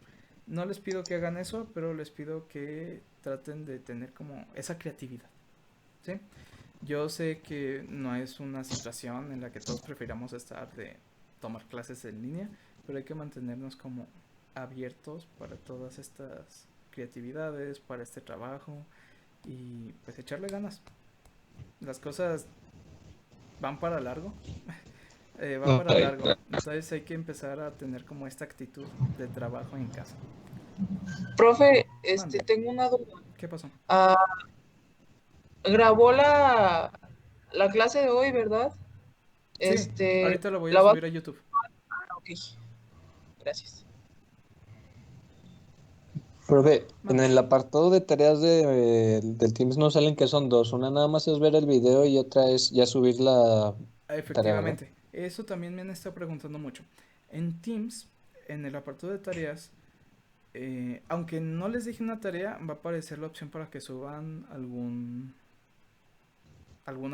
No les pido que hagan eso, pero les pido que traten de tener como esa creatividad. ¿Sí? Yo sé que no es una situación en la que todos prefiramos estar de tomar clases en línea, pero hay que mantenernos como abiertos para todas estas creatividades, para este trabajo y pues echarle ganas. Las cosas van para largo, van para largo, entonces hay que empezar a tener como esta actitud de trabajo en casa.
Profe,
Mande.
tengo una duda.
¿Qué pasó?
Ah, grabó la clase de hoy, ¿verdad?
Sí, ahorita lo voy a
La va.
subir a YouTube.
Ok, gracias.
Profe, en
Mande.
el apartado de tareas del Teams no salen que son dos. Una nada más es ver el video y otra es ya subir la tarea, ¿verdad?
Efectivamente, eso también me han estado preguntando mucho. En Teams, en el apartado de tareas, aunque no les dije una tarea, va a aparecer la opción para que suban algún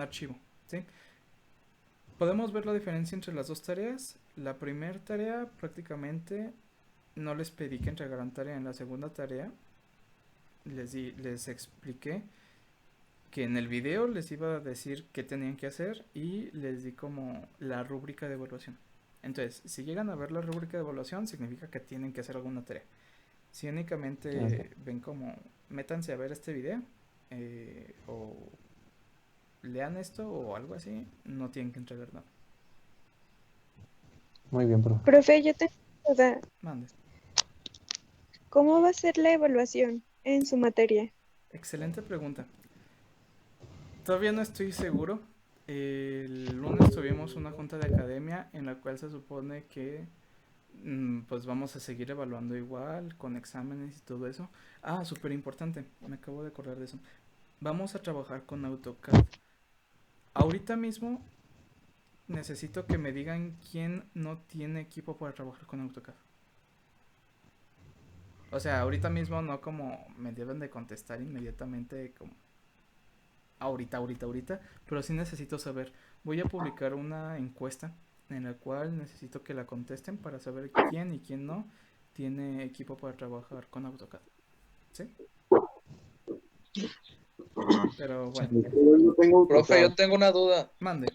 archivo, ¿sí? Podemos ver la diferencia entre las dos tareas. La primera tarea prácticamente no les pedí que entregaran tarea. En la segunda tarea les expliqué que en el video les iba a decir qué tenían que hacer y les di como la rúbrica de evaluación. Entonces, si llegan a ver la rúbrica de evaluación, significa que tienen que hacer alguna tarea. Si únicamente ven como métanse a ver este video o lean esto o algo así, no tienen que entregar nada.
Muy bien, profe.
Profe, yo tengo una duda.
Mande.
¿Cómo va a ser la evaluación en su materia?
Excelente pregunta. Todavía no estoy seguro. El lunes tuvimos una junta de academia en la cual se supone que pues vamos a seguir evaluando igual con exámenes y todo eso. Ah, súper importante, me acabo de acordar de eso. Vamos a trabajar con AutoCAD. Ahorita mismo necesito que me digan quién no tiene equipo para trabajar con AutoCAD. O sea, ahorita mismo no como me deben de contestar inmediatamente como ahorita, pero sí necesito saber. Voy a publicar una encuesta en la cual necesito que la contesten para saber quién y quién no tiene equipo para trabajar con AutoCAD. ¿Sí? Pero bueno,
Profe, yo tengo una duda.
mande.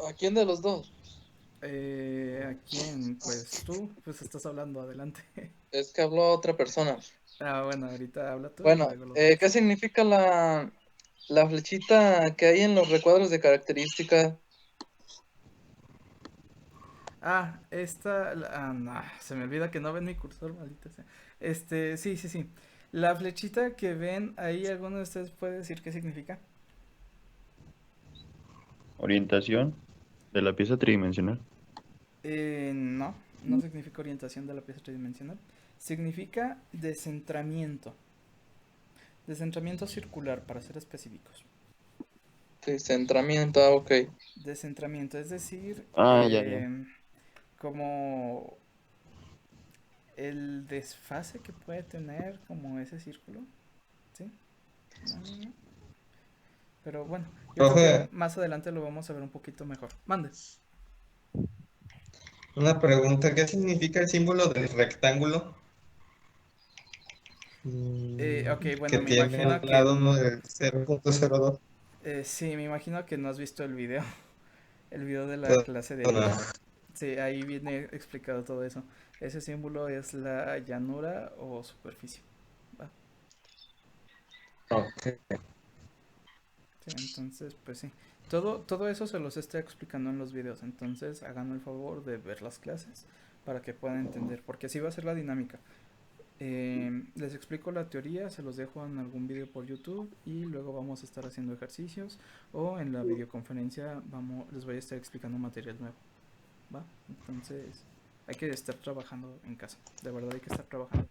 ¿A quién de los dos?
¿A quién? Pues tú, pues estás hablando, adelante.
Es que habló otra persona.
Ah, bueno, ahorita habla tú y
Bueno,
luego los dos.
¿qué significa la flechita que hay en los recuadros de característica?
Ah, no, se me olvida que no ven mi cursor, maldita sea. Sí. La flechita que ven ahí, ¿alguno de ustedes puede decir qué significa?
Orientación de la pieza tridimensional.
No significa orientación de la pieza tridimensional. Significa descentramiento. Descentramiento circular, para ser específicos.
Sí, centramiento, ok.
Descentramiento, es decir,
Ya.
como el desfase que puede tener como ese círculo, ¿sí? No. Pero bueno, yo creo
Profe,
que más adelante lo vamos a ver un poquito mejor. Mande.
una pregunta, ¿qué significa el símbolo del rectángulo?
Ok, bueno,
Que
me
tiene
imagino
al
que
lado del 0.02.
sí, me imagino que no has visto el video, el video de la
Todo-
clase de
no.
ayer. Sí, ahí viene explicado todo eso. Ese símbolo es la llanura o superficie. ¿Va?
Ok.
Sí, entonces, pues sí. Todo eso se los estoy explicando en los videos. Entonces, hagan el favor de ver las clases para que puedan entender. Porque así va a ser la dinámica. Les explico la teoría, se los dejo en algún video por YouTube y luego vamos a estar haciendo ejercicios o en la videoconferencia les voy a estar explicando material nuevo. ¿Va? Entonces, hay que estar trabajando en casa. De verdad hay que estar trabajando.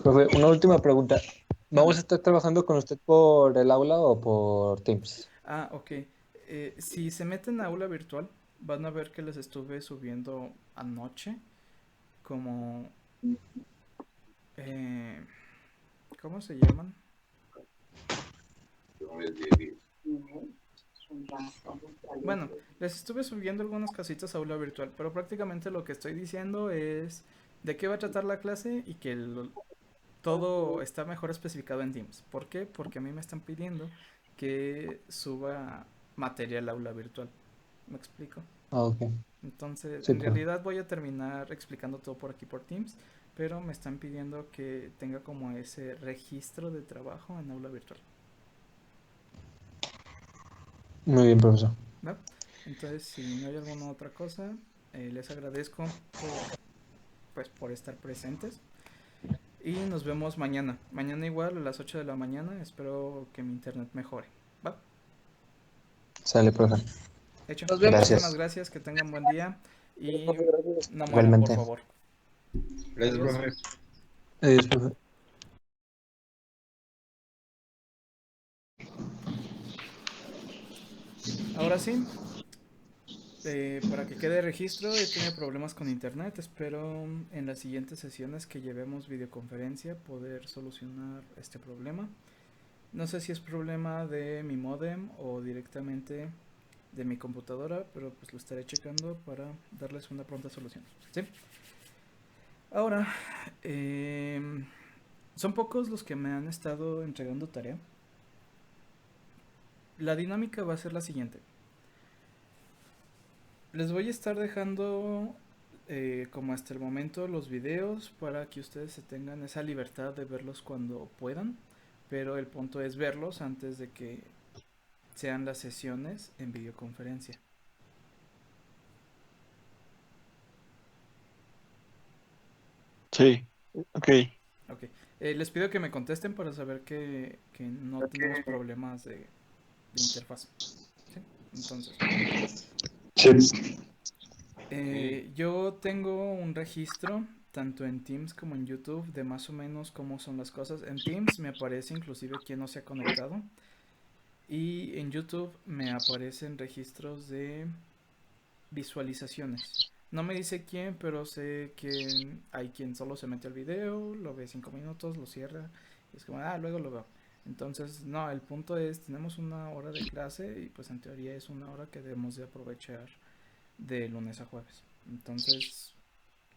Profe, una última pregunta. ¿Vamos
Mande.
a estar trabajando con usted por el aula o por Teams?
Ah, ok. Si se meten a aula virtual, van a ver que les estuve subiendo anoche como... ¿cómo se llaman? Bueno, les estuve subiendo algunas casitas a aula virtual, pero prácticamente lo que estoy diciendo es de qué va a tratar la clase y que todo está mejor especificado en Teams. ¿Por qué? Porque a mí me están pidiendo que suba material a aula virtual. ¿Me explico?
Ah, ok.
Entonces,
Sí,
en
profe.
realidad voy a terminar explicando todo por aquí por Teams, pero me están pidiendo que tenga como ese registro de trabajo en aula virtual.
Muy bien, profesor.
¿Va? Entonces, si no hay alguna otra cosa, Les agradezco por estar presentes. Y nos vemos mañana. Mañana igual a las 8 de la mañana. Espero que mi internet mejore. ¿Va?
Sale, profe.
Hecho.
Nos vemos.
Muchísimas
Gracias.
gracias. Que tengan buen día. Y no mueran, por
Igualmente.
favor.
Gracias,
Adiós.
profe.
Adiós, profe.
Ahora sí, para que quede registro, he tenido problemas con internet. Espero en las siguientes sesiones que llevemos videoconferencia poder solucionar este problema. No sé si es problema de mi modem o directamente de mi computadora, pero pues lo estaré checando para darles una pronta solución. ¿Sí? Ahora, son pocos los que me han estado entregando tarea. La dinámica va a ser la siguiente. Les voy a estar dejando como hasta el momento los videos para que ustedes se tengan esa libertad de verlos cuando puedan, pero el punto es verlos antes de que sean las sesiones en videoconferencia.
Sí, ok.
Ok, les pido que me contesten para saber que no tenemos problemas de interfaz. ¿Sí? Entonces,
Sí.
yo tengo un registro tanto en Teams como en YouTube de más o menos cómo son las cosas. En Teams me aparece inclusive quién no se ha conectado y en YouTube me aparecen registros de visualizaciones. No me dice quién, pero sé que hay quien solo se mete al video, lo ve 5 minutos, lo cierra y es como, luego lo veo. Entonces, no, el punto es, tenemos una hora de clase y pues en teoría es una hora que debemos de aprovechar de lunes a jueves. Entonces,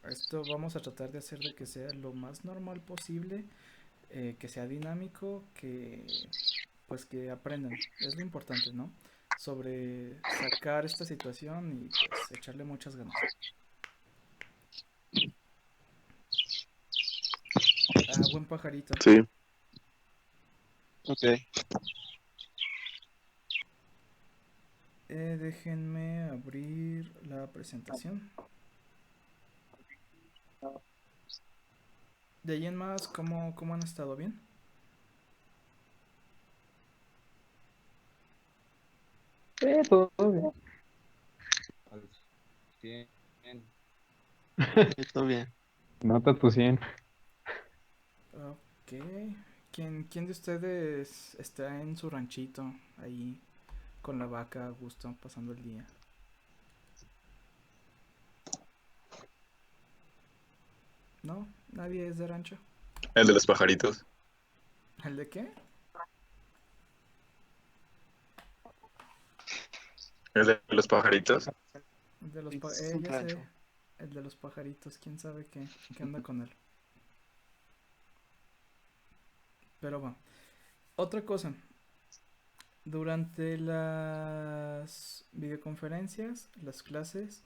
esto vamos a tratar de hacer de que sea lo más normal posible, que sea dinámico, que pues que aprendan. Es lo importante, ¿no? Sobre sacar esta situación y pues echarle muchas ganas. Buen pajarito.
Sí. Ok.
Déjenme abrir la presentación. De ahí en más, ¿cómo han estado? ¿Bien?
Todo bien.
Todo bien.
Nota tu 100.
Ok. ¿Quién de ustedes está en su ranchito ahí con la vaca a gusto pasando el día? ¿No? ¿Nadie es de rancho?
El de los pajaritos.
¿El de qué?
El de los pajaritos.
El de los
Es un
ya
rancho.
sé. El de los pajaritos, quién sabe qué anda con él. Pero bueno. Otra cosa. Durante las videoconferencias, las clases,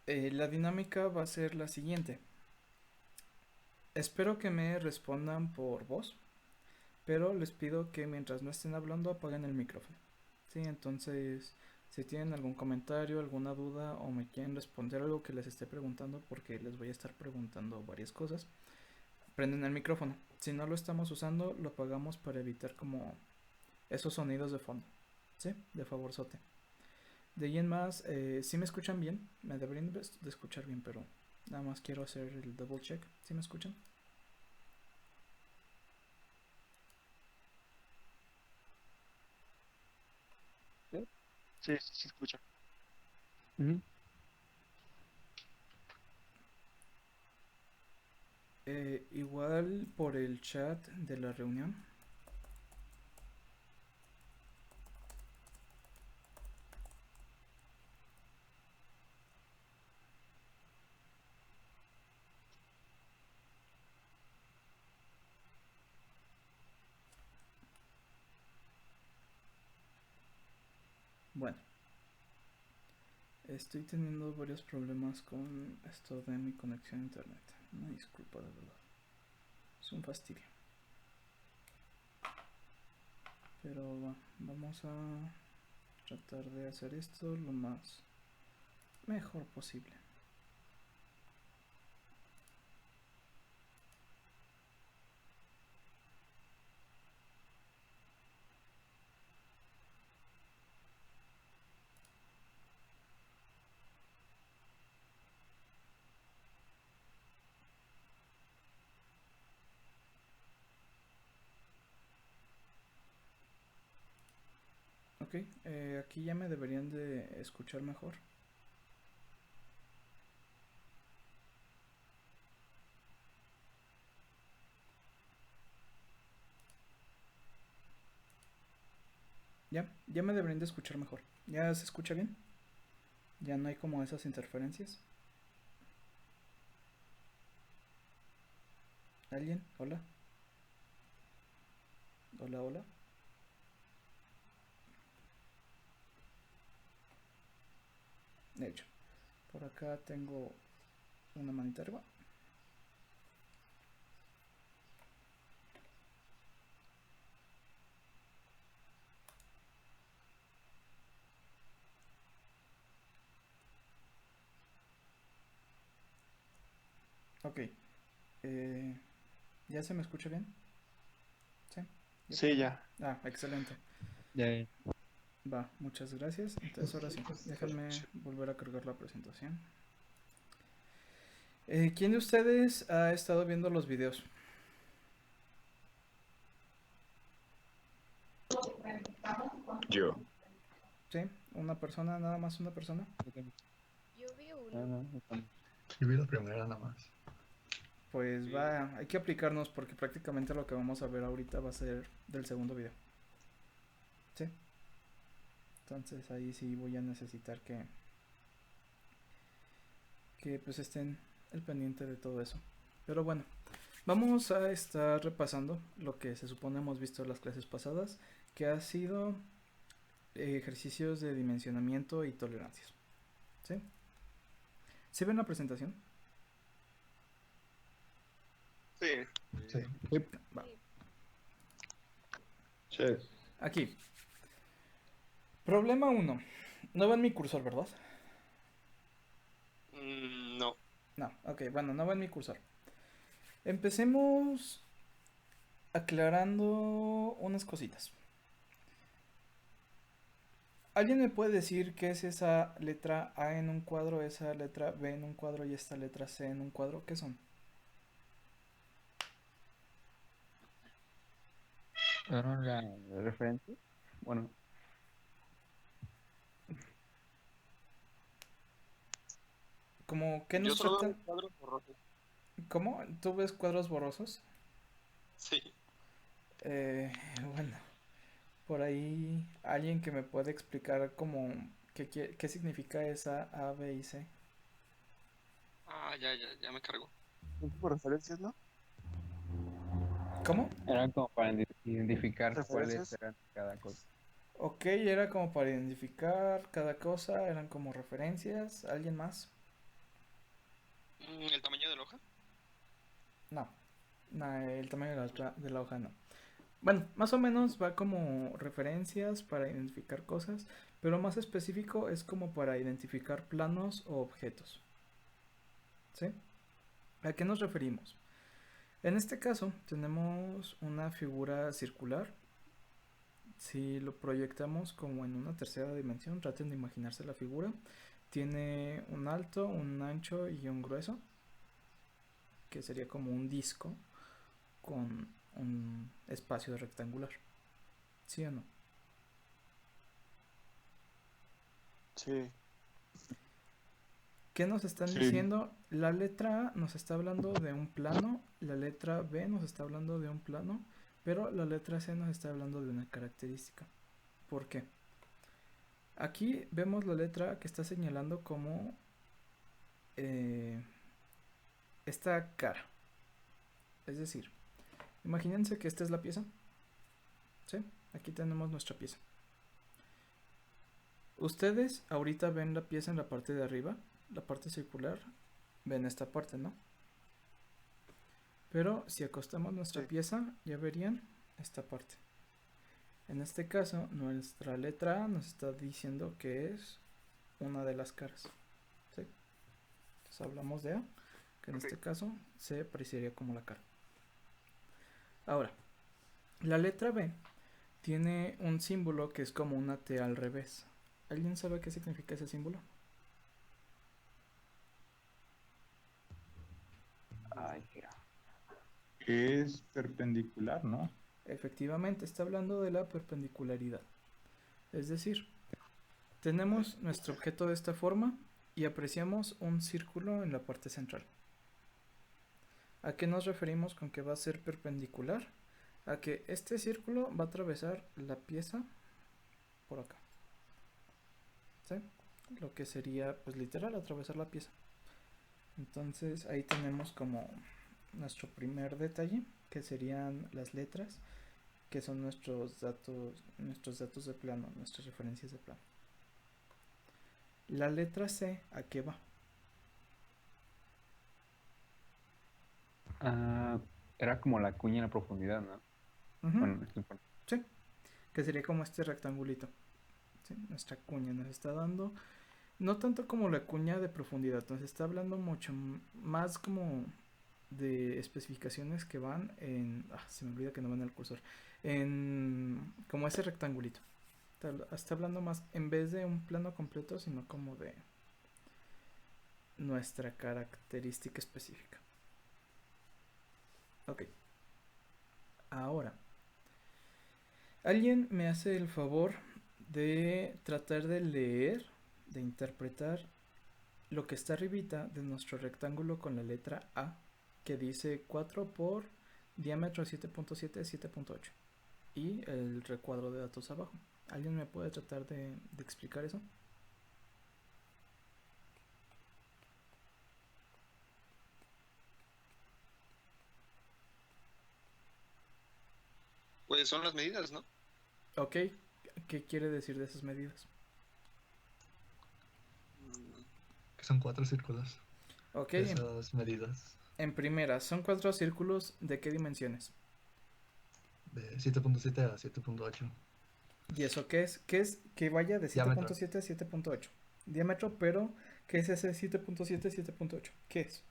la dinámica va a ser la siguiente. Espero que me respondan por voz, pero les pido que mientras no estén hablando apaguen el micrófono. Sí, entonces si tienen algún comentario, alguna duda o me quieren responder algo que les esté preguntando, porque les voy a estar preguntando varias cosas, prenden el micrófono. Si no lo estamos usando, lo apagamos para evitar como esos sonidos de fondo. ¿Sí? De favorzote. De ahí en más, si me escuchan bien, me deberían de escuchar bien, pero nada más quiero hacer el double check. ¿Sí me escuchan?
Sí, se escucha.
Igual por el chat de la reunión. Bueno, estoy teniendo varios problemas con esto de mi conexión a internet. Una disculpa de verdad. Es un fastidio. Pero vamos a tratar de hacer esto lo más mejor posible. Ok, aquí ya me deberían de escuchar mejor. Ya me deberían de escuchar mejor. ¿Ya se escucha bien? Ya no hay como esas interferencias. ¿Alguien? Hola. Hola, hola. De hecho, por acá tengo una manita arriba. Ok. ¿Ya se me escucha bien? ¿Sí?
Sí, ya.
Ah, excelente.
Ya.
Va, muchas gracias. Entonces ahora sí, déjenme volver a cargar la presentación. ¿Quién de ustedes ha estado viendo los videos?
Yo.
¿Sí? ¿Una persona, nada más una persona?
Yo vi
Ah,
uno.
no, no, no.
Yo vi la primera nada más.
Pues va, hay que aplicarnos porque prácticamente lo que vamos a ver ahorita va a ser del segundo video. ¿Sí? Entonces ahí sí voy a necesitar que pues estén al pendiente de todo eso. Pero bueno, vamos a estar repasando lo que se supone hemos visto en las clases pasadas, que ha sido ejercicios de dimensionamiento y tolerancias. ¿Sí? ¿Sí ven la presentación?
Sí.
Sí.
Va.
Sí.
Aquí. Problema 1. No va en mi cursor, ¿verdad?
No.
No, ok, bueno, no va en mi cursor. Empecemos aclarando unas cositas. ¿Alguien me puede decir qué es esa letra A en un cuadro, esa letra B en un cuadro y esta letra C en un cuadro? ¿Qué son?
¿Fueron la referencia? Bueno,
¿Cómo qué
Yo
nos
solo veo
trata?
los cuadros borrosos.
¿Cómo? ¿Tú ves cuadros borrosos?
Sí.
Eh, bueno, por ahí alguien que me puede explicar como qué significa esa A, B y C.
Ah, ya me cargo.
¿Son como referencias, no?
¿Cómo?
eran como para identificar cuáles
¿Referencias?
eran cada cosa.
Ok, era como para identificar cada cosa, eran como referencias. ¿Alguien más?
¿El tamaño de la hoja?
No, no, el tamaño de la hoja no. Bueno, más o menos va como referencias para identificar cosas, pero más específico es como para identificar planos o objetos. ¿Sí? ¿A qué nos referimos? En este caso tenemos una figura circular. Si lo proyectamos como en una tercera dimensión, traten de imaginarse la figura. Tiene un alto, un ancho y un grueso, que sería como un disco con un espacio rectangular. ¿Sí o no?
Sí.
¿Qué nos están
Sí.
diciendo? La letra A nos está hablando de un plano, la letra B nos está hablando de un plano, pero la letra C nos está hablando de una característica. ¿Por qué? Aquí vemos la letra que está señalando como esta cara. Es decir, imagínense que esta es la pieza. ¿Sí? Aquí tenemos nuestra pieza. Ustedes ahorita ven la pieza en la parte de arriba, la parte circular, ven esta parte, ¿no? Pero si acostamos nuestra pieza, ya verían esta parte. En este caso, nuestra letra A nos está diciendo que es una de las caras. hablamos de A, que en este caso se apreciaría como la cara. Ahora, la letra B tiene un símbolo que es como una T al revés. ¿Alguien sabe qué significa ese símbolo?
Ay, mira.
Es perpendicular, ¿no?
Efectivamente, está hablando de la perpendicularidad. Es decir, tenemos nuestro objeto de esta forma y apreciamos un círculo en la parte central. ¿A qué nos referimos con que va a ser perpendicular? A que este círculo va a atravesar la pieza por acá. ¿Sí? Lo que sería, pues literal, atravesar la pieza. Entonces ahí tenemos como nuestro primer detalle, que serían las letras, que son nuestros datos de plano, nuestras referencias de plano. La letra C, ¿a qué va?
Era como la cuña en la profundidad, ¿no?
Ujú.
Bueno,
Sí, que sería como este rectangulito. ¿Sí? Nuestra cuña nos está dando, no tanto como la cuña de profundidad, nos está hablando mucho más como de especificaciones que van en, se me olvida que no van el cursor, en como ese rectangulito. Está hablando más en vez de un plano completo, sino como de nuestra característica específica. Ok. Ahora, ¿alguien me hace el favor de tratar de leer, de interpretar lo que está arribita de nuestro rectángulo con la letra A, que dice 4 por diámetro 7.7, 7.8 y el recuadro de datos abajo? ¿Alguien me puede tratar de explicar eso?
Pues son las medidas, ¿no?
Ok, ¿qué quiere decir de esas medidas?
Que son 4 círculos.
Ok,
Esas medidas.
en primera, ¿son 4 círculos de qué dimensiones?
De 7.7 a 7.8.
¿Y eso qué es? ¿Qué es que vaya de
Diámetro.
7.7 a 7.8? Diámetro, pero ¿qué es ese 7.7 a 7.8? ¿Qué es?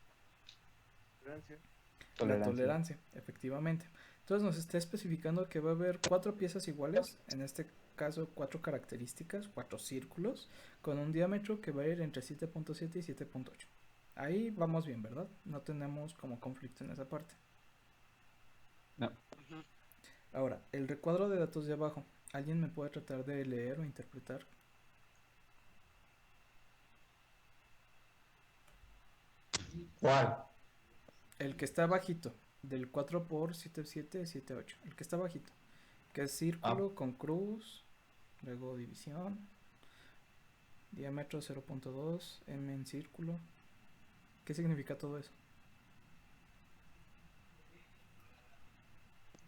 La tolerancia, efectivamente. Entonces nos está especificando que va a haber 4 piezas iguales, en este caso 4 características, 4 círculos, con un diámetro que va a ir entre 7.7 y 7.8. Ahí vamos bien, ¿verdad? No tenemos como conflicto en esa parte.
No.
Ahora, el recuadro de datos de abajo, ¿alguien me puede tratar de leer o interpretar?
¿Cuál?
El que está bajito, del 4 por 7.7, 7.8. El que está bajito, que es círculo con cruz, luego división, diámetro 0.2, m en círculo. ¿Qué significa todo eso?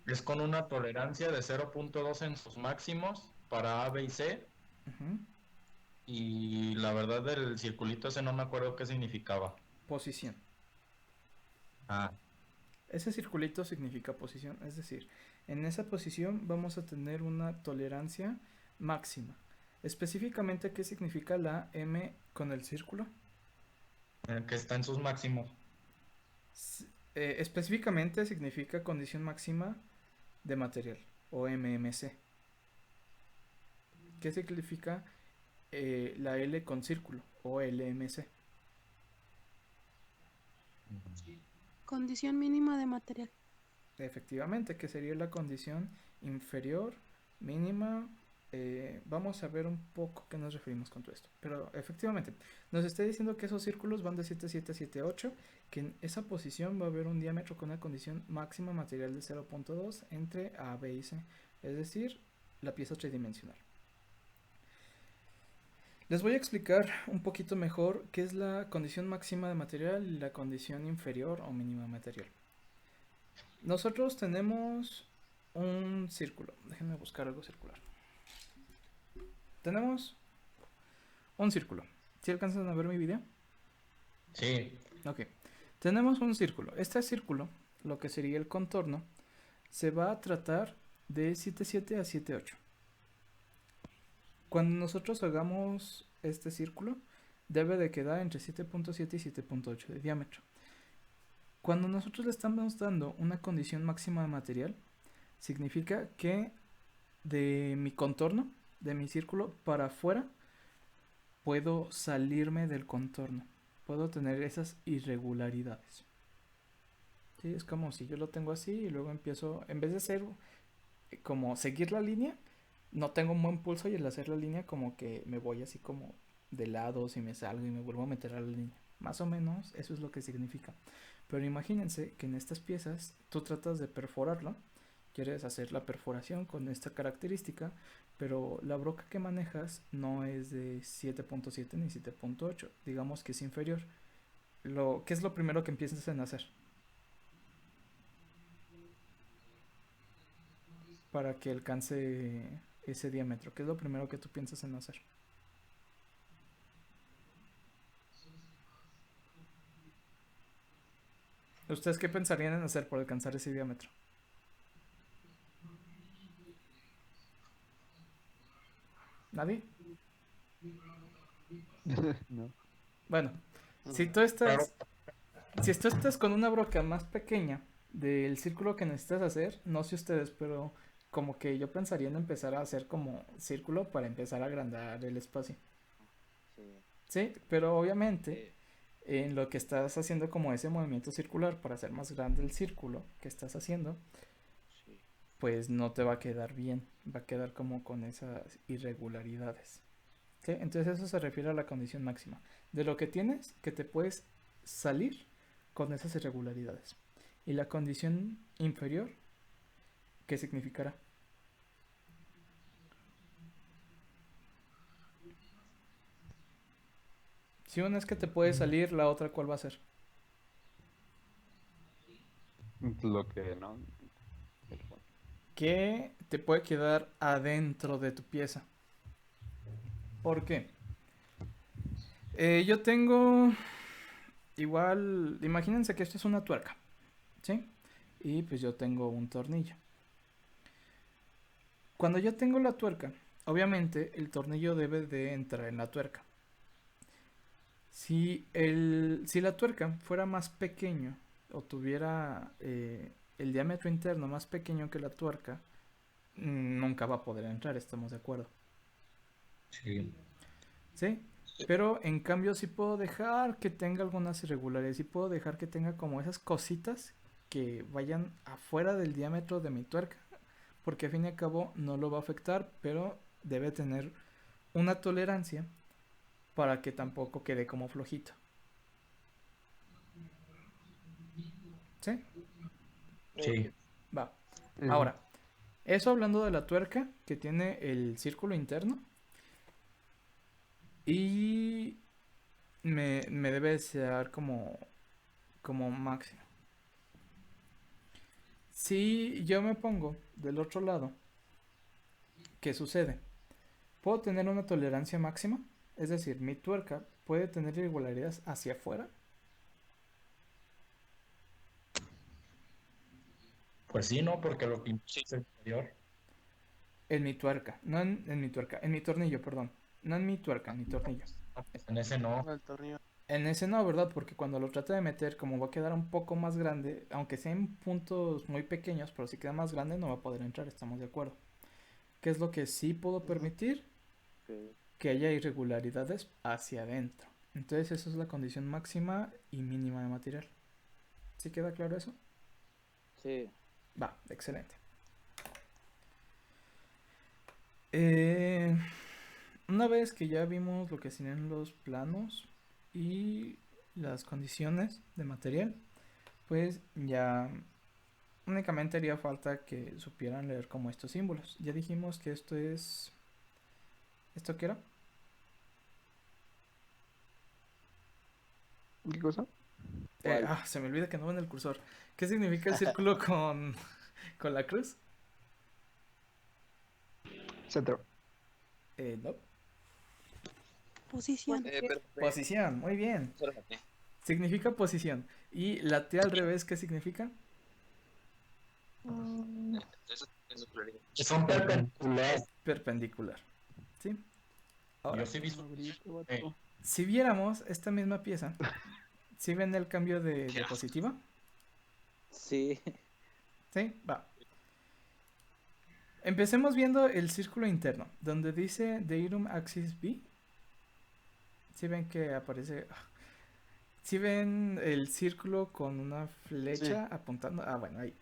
Es con una tolerancia de 0.2 en sus máximos para A, B y C.
Ujú.
Y la verdad del circulito ese no me acuerdo qué significaba.
Posición. Ese circulito significa posición, es decir, en esa posición vamos a tener una tolerancia máxima. Específicamente, ¿qué significa la M con el círculo?
Que está en sus máximos.
Específicamente significa condición máxima de material o MMC. ¿Qué significa la L con círculo o LMC?
Condición mínima de material.
Efectivamente, que sería la condición inferior, mínima. Vamos a ver un poco qué nos referimos con todo esto. Pero efectivamente, nos está diciendo que esos círculos van de 7.7 a 7.8, que en esa posición va a haber un diámetro con una condición máxima material de 0.2 entre A, B y C, es decir, la pieza tridimensional. Les voy a explicar un poquito mejor qué es la condición máxima de material y la condición inferior o mínima de material. Nosotros tenemos un círculo. Déjenme buscar algo circular. Tenemos un círculo. ¿Sí alcanzan a ver mi video?
Sí.
Ok. Tenemos un círculo. Este círculo, lo que sería el contorno, se va a tratar de 7.7 a 7.8. Cuando nosotros hagamos este círculo, debe de quedar entre 7.7 y 7.8 de diámetro. Cuando nosotros le estamos dando una condición máxima de material, significa que de mi contorno, de mi círculo para afuera, puedo salirme del contorno. Puedo tener esas irregularidades. ¿Sí? Es como si yo lo tengo así y luego empiezo, en vez de ser como seguir la línea, no tengo un buen pulso y al hacer la línea como que me voy así como de lados y me salgo y me vuelvo a meter a la línea. Más o menos eso es lo que significa. Pero imagínense que en estas piezas tú tratas de perforarlo, quieres hacer la perforación con esta característica, pero la broca que manejas no es de 7.7 ni 7.8, digamos que es inferior. ¿Qué es lo primero que empiezas a hacer? Para que alcance ese diámetro, ¿qué es lo primero que tú piensas en hacer? ¿Ustedes qué pensarían en hacer por alcanzar ese diámetro? ¿Nadie?
No.
Bueno, si tú estás con una broca más pequeña del círculo que necesitas hacer, no sé ustedes, pero como que yo pensaría en empezar a hacer como círculo para empezar a agrandar el espacio. Sí, pero obviamente en lo que estás haciendo como ese movimiento circular para hacer más grande el círculo que estás haciendo, pues no te va a quedar bien, va a quedar como con esas irregularidades. ¿Sí? Entonces eso se refiere a la condición máxima. De lo que tienes, que te puedes salir con esas irregularidades. Y la condición inferior, ¿qué significará? Si una es que te puede salir, la otra ¿cuál va a ser?
Lo que no.
Que te puede quedar adentro de tu pieza. ¿Por qué? Yo tengo igual, imagínense que esto es una tuerca, ¿sí? Y pues yo tengo un tornillo. Cuando yo tengo la tuerca, obviamente el tornillo debe de entrar en la tuerca. Si la tuerca fuera más pequeño o tuviera el diámetro interno más pequeño que la tuerca, nunca va a poder entrar, ¿estamos de acuerdo?
Sí.
¿Sí? Pero en cambio sí puedo dejar que tenga algunas irregularidades, sí puedo dejar que tenga como esas cositas que vayan afuera del diámetro de mi tuerca, porque al fin y al cabo no lo va a afectar, pero debe tener una tolerancia para que tampoco quede como flojito. ¿Sí?
Sí.
Va. Ahora, eso hablando de la tuerca que tiene el círculo interno. Y me debe ser como máximo. Si yo me pongo del otro lado, ¿qué sucede? ¿Puedo tener una tolerancia máxima? Es decir, mi tuerca puede tener irregularidades hacia afuera.
Pues sí, ¿no? Porque lo que impulsa es el exterior.
En mi tuerca, no en mi tuerca, en mi tornillo, perdón. No en mi tuerca, en mi tornillo.
En ese no.
El tornillo.
En ese no, ¿verdad? Porque cuando lo trate de meter, como va a quedar un poco más grande, aunque sea en puntos muy pequeños, pero si queda más grande no va a poder entrar, estamos de acuerdo. ¿Qué es lo que sí puedo permitir? Que haya irregularidades hacia adentro. Entonces esa es la condición máxima y mínima de material. ¿Sí queda claro eso?
Sí.
Va, excelente. Una vez que ya vimos lo que serían los planos y las condiciones de material, pues ya únicamente haría falta que supieran leer como estos símbolos. Ya dijimos que esto es... ¿Esto qué era?
¿Qué cosa?
Se me olvida que no ven el cursor. ¿Qué significa el círculo con la cruz?
Centro.
No.
Posición.
Posición, muy bien. Significa posición. ¿Y la T al revés qué significa?
Son perpendiculares.
Perpendicular. ¿Sí? Ahora,
Yo sí vi
Si viéramos esta misma pieza, ¿sí ven el cambio de diapositiva?
Sí.
Sí, va. Empecemos viendo el círculo interno, donde dice Deirum Axis B. ¿Sí ven que aparece? ¿Sí ven el círculo con una flecha apuntando? Ah, bueno, ahí.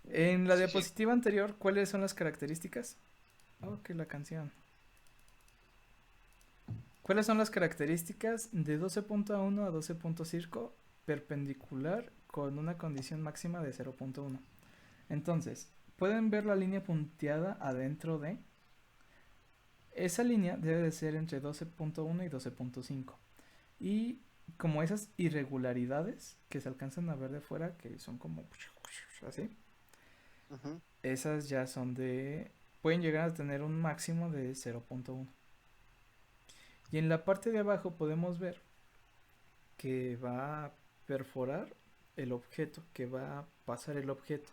En la diapositiva anterior, ¿cuáles son las características? Oh, que la canción. ¿Cuáles son las características de 12.1 a 12.5 perpendicular con una condición máxima de 0.1? Entonces, ¿pueden ver la línea punteada adentro de? Esa línea debe de ser entre 12.1 y 12.5. Y como esas irregularidades que se alcanzan a ver de fuera, que son como así, esas ya son de... pueden llegar a tener un máximo de 0.1. Y en la parte de abajo podemos ver que va a perforar el objeto, que va a pasar el objeto.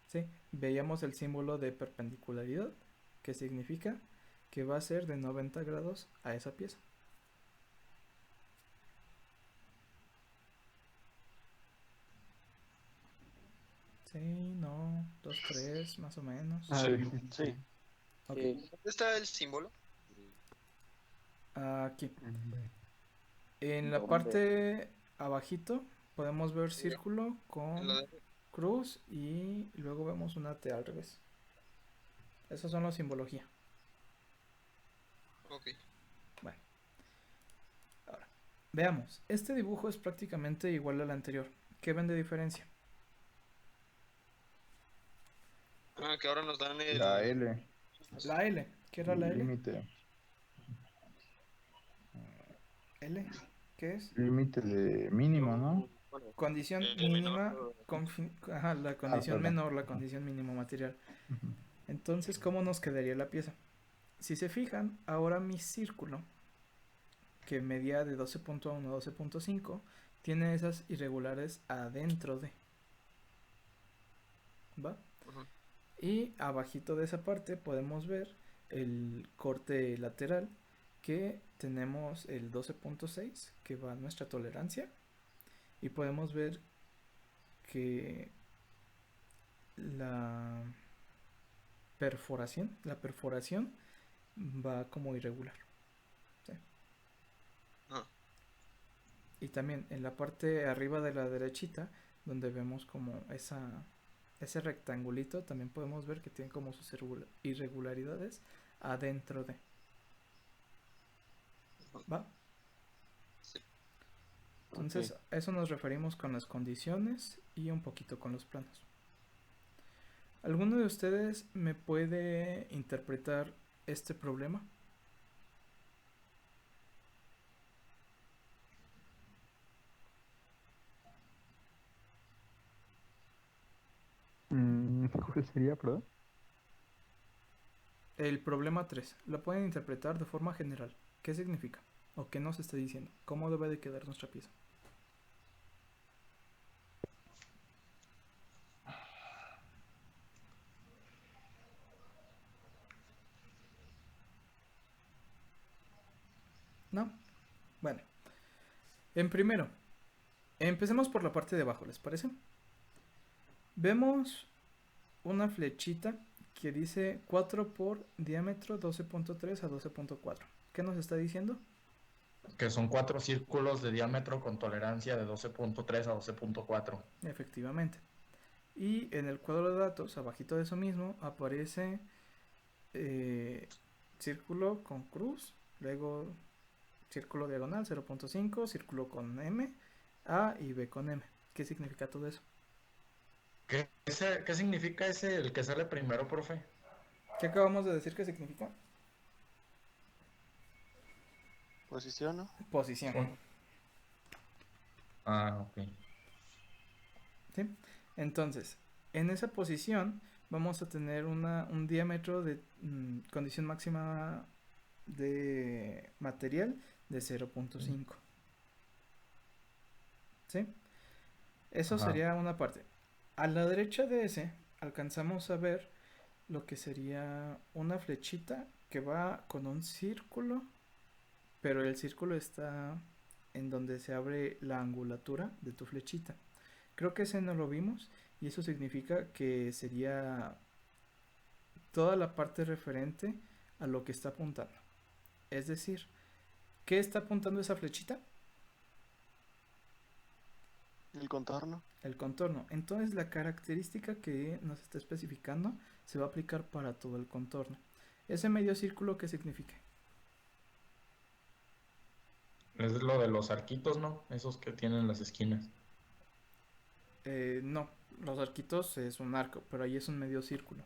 ¿Sí? Veíamos el símbolo de perpendicularidad, que significa que va a ser de 90 grados a esa pieza. Sí, no, 2, 3, más o menos.
Sí.
Ok.
¿Dónde está el símbolo?
Aquí. En la parte abajito podemos ver círculo con cruz y luego vemos una T al revés. Esos son los simbología.
Ok.
Bueno. Ahora, veamos. Este dibujo es prácticamente igual al anterior. ¿Qué ven de diferencia?
Ah, que ahora nos dan el...
La L.
La L. ¿Qué era la L?
Límite.
L. ¿Qué es?
Límite de mínimo, ¿no?
Condición mínima, ajá, la condición
perdón.
menor, la condición mínimo material. Entonces, ¿cómo nos quedaría la pieza? Si se fijan, ahora mi círculo, que medía de 12.1 a 12.5, tiene esas irregulares adentro de. ¿Va? Y abajito de esa parte podemos ver el corte lateral, que tenemos el 12.6, que va a nuestra tolerancia. Y podemos ver que la perforación va como irregular. ¿Sí? Y también en la parte arriba de la derechita, donde vemos como ese rectangulito, también podemos ver que tiene como sus irregularidades adentro de. ¿Va? Entonces, a eso nos referimos con las condiciones y un poquito con los planos. ¿Alguno de ustedes me puede interpretar este problema?
¿Cuál sería, perdón?
El problema 3. Lo pueden interpretar de forma general. ¿Qué significa? ¿O qué nos está diciendo? ¿Cómo debe de quedar nuestra pieza? ¿No? Bueno. En primero, empecemos por la parte de abajo, ¿les parece? Vemos una flechita que dice 4 por diámetro 12.3 a 12.4. ¿Qué nos está diciendo?
Que son 4 círculos de diámetro con tolerancia de 12.3 a 12.4.
Efectivamente. Y en el cuadro de datos, abajito de eso mismo, aparece círculo con cruz, luego círculo diagonal 0.5, círculo con M, A y B con M. ¿Qué significa todo eso?
¿Qué significa ese, el que sale primero, profe?
¿Qué acabamos de decir que significa?
Posición, ¿no?
Posición.
Ah, ok.
¿Sí? Entonces, en esa posición vamos a tener un diámetro de condición máxima de material de 0.5. ¿Sí? Eso sería una parte. A la derecha de ese alcanzamos a ver lo que sería una flechita que va con un círculo pero el círculo está en donde se abre la angulatura de tu flechita. Creo que ese no lo vimos y eso significa que sería toda la parte referente a lo que está apuntando. Es decir, ¿qué está apuntando esa flechita?
El contorno.
El contorno. Entonces la característica que nos está especificando se va a aplicar para todo el contorno. Ese medio círculo, ¿qué significa?
Es lo de los arquitos, ¿no? Esos que tienen las esquinas.
No, los arquitos es un arco, pero ahí es un medio círculo.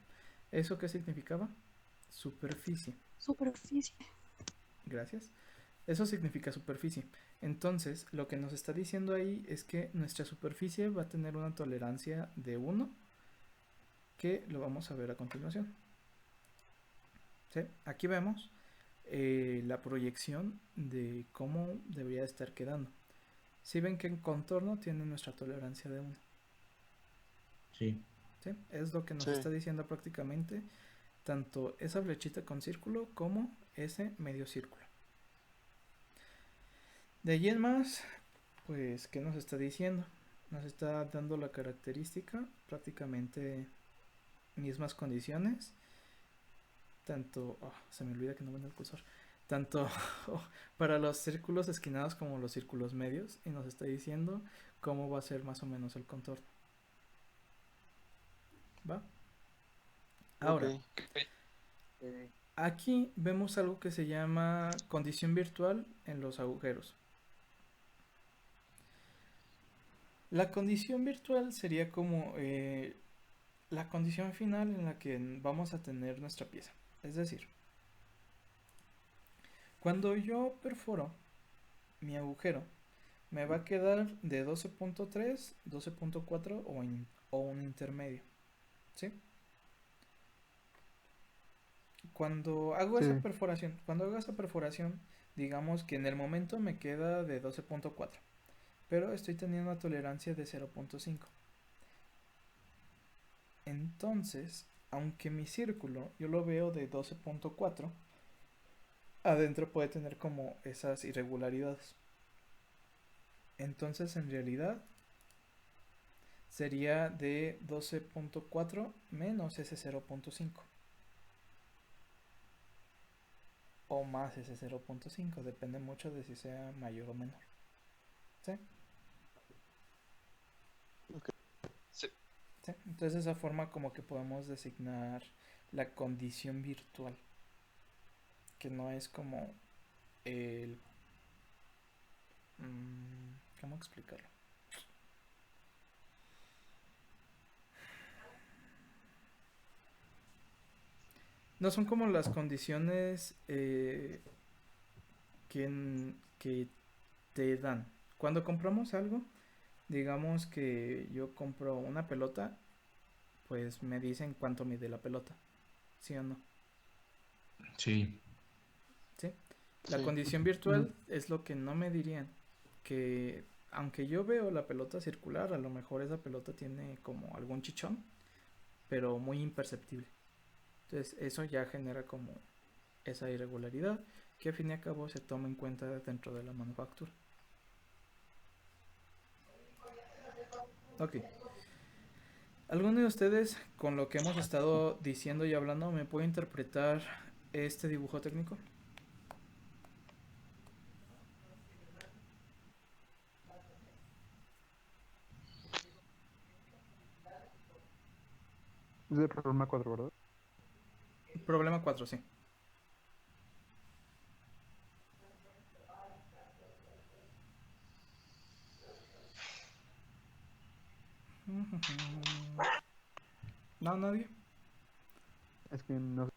¿Eso qué significaba? Superficie.
Superficie.
Gracias. Eso significa superficie. Entonces, lo que nos está diciendo ahí es que nuestra superficie va a tener una tolerancia de 1, que lo vamos a ver a continuación. ¿Sí? Aquí vemos la proyección de cómo debería estar quedando. Si ven que en contorno tiene nuestra tolerancia de 1.
Sí.
¿Sí? Es lo que nos
Sí.
está diciendo prácticamente tanto esa flechita con círculo como ese medio círculo. De allí en más, pues, ¿qué nos está diciendo? Nos está dando la característica, prácticamente mismas condiciones, tanto, se me olvida que no ven el cursor, tanto para los círculos esquinados como los círculos medios, y nos está diciendo cómo va a ser más o menos el contorno. ¿Va? Ahora,
Ok.
aquí vemos algo que se llama condición virtual en los agujeros. La condición virtual sería como la condición final en la que vamos a tener nuestra pieza. Es decir, cuando yo perforo mi agujero, me va a quedar de 12.3, 12.4 o un intermedio. ¿Sí? Cuando hago esa perforación, digamos que en el momento me queda de 12.4, pero estoy teniendo una tolerancia de 0.5. Entonces, aunque mi círculo yo lo veo de 12.4, adentro puede tener como esas irregularidades. Entonces, en realidad, sería de 12.4 menos ese 0.5. O más ese 0.5, depende mucho de si sea mayor o menor. ¿Sí?
Sí.
¿Sí? Entonces, esa forma como que podemos designar la condición virtual, que no es como el... ¿cómo explicarlo? No son como las condiciones que te dan. Cuando compramos algo, digamos que yo compro una pelota, pues me dicen cuánto mide la pelota. ¿Sí o no?
Sí.
¿Sí? La
Sí.
condición virtual es lo que no me dirían. Que aunque yo veo la pelota circular, a lo mejor esa pelota tiene como algún chichón, pero muy imperceptible. Entonces eso ya genera como esa irregularidad que al fin y al cabo se toma en cuenta dentro de la manufactura. Ok. ¿Alguno de ustedes con lo que hemos estado diciendo y hablando me puede interpretar este dibujo técnico?
Es el problema 4, ¿verdad?
Problema 4, sí. No, nadie.
Es que no.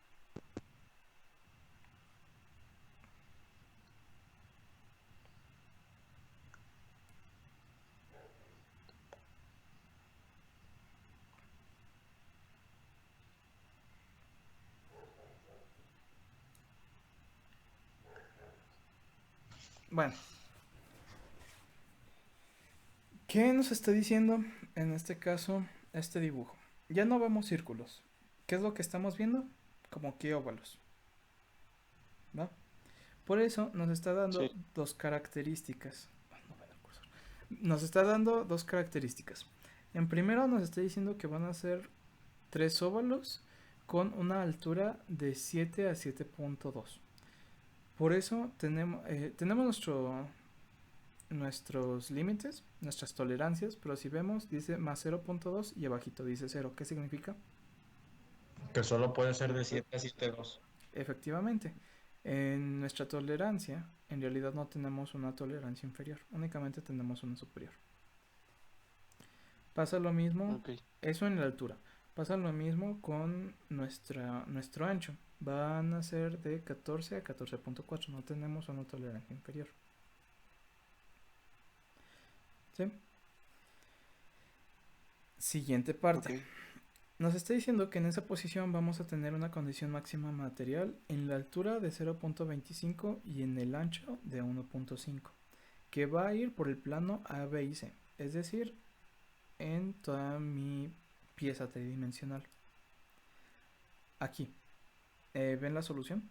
Bueno. ¿Qué nos está diciendo en este caso este dibujo? Ya no vemos círculos. ¿Qué es lo que estamos viendo? Como que óvalos. ¿Va? Por eso nos está dando
Sí.
dos características. No ven el cursor. Nos está dando dos características. En primero nos está diciendo que van a ser tres óvalos con una altura de 7 a 7.2. Por eso tenemos nuestros límites, nuestras tolerancias, pero si vemos dice más 0.2 y abajito dice 0. ¿Qué significa?
Que solo puede ser de 7 a 7.2.
Efectivamente, en nuestra tolerancia en realidad no tenemos una tolerancia inferior, únicamente tenemos una superior. Pasa lo mismo,
Ok.
eso en la altura. Pasa lo mismo con nuestro ancho. Van a ser de 14 a 14.4. No tenemos una tolerancia inferior. ¿Sí? Siguiente parte.
Ok.
Nos está diciendo que en esa posición vamos a tener una condición máxima material en la altura de 0.25 y en el ancho de 1.5, que va a ir por el plano A, B y C, es decir, en toda mi pieza tridimensional. Aquí. ¿Ven la solución?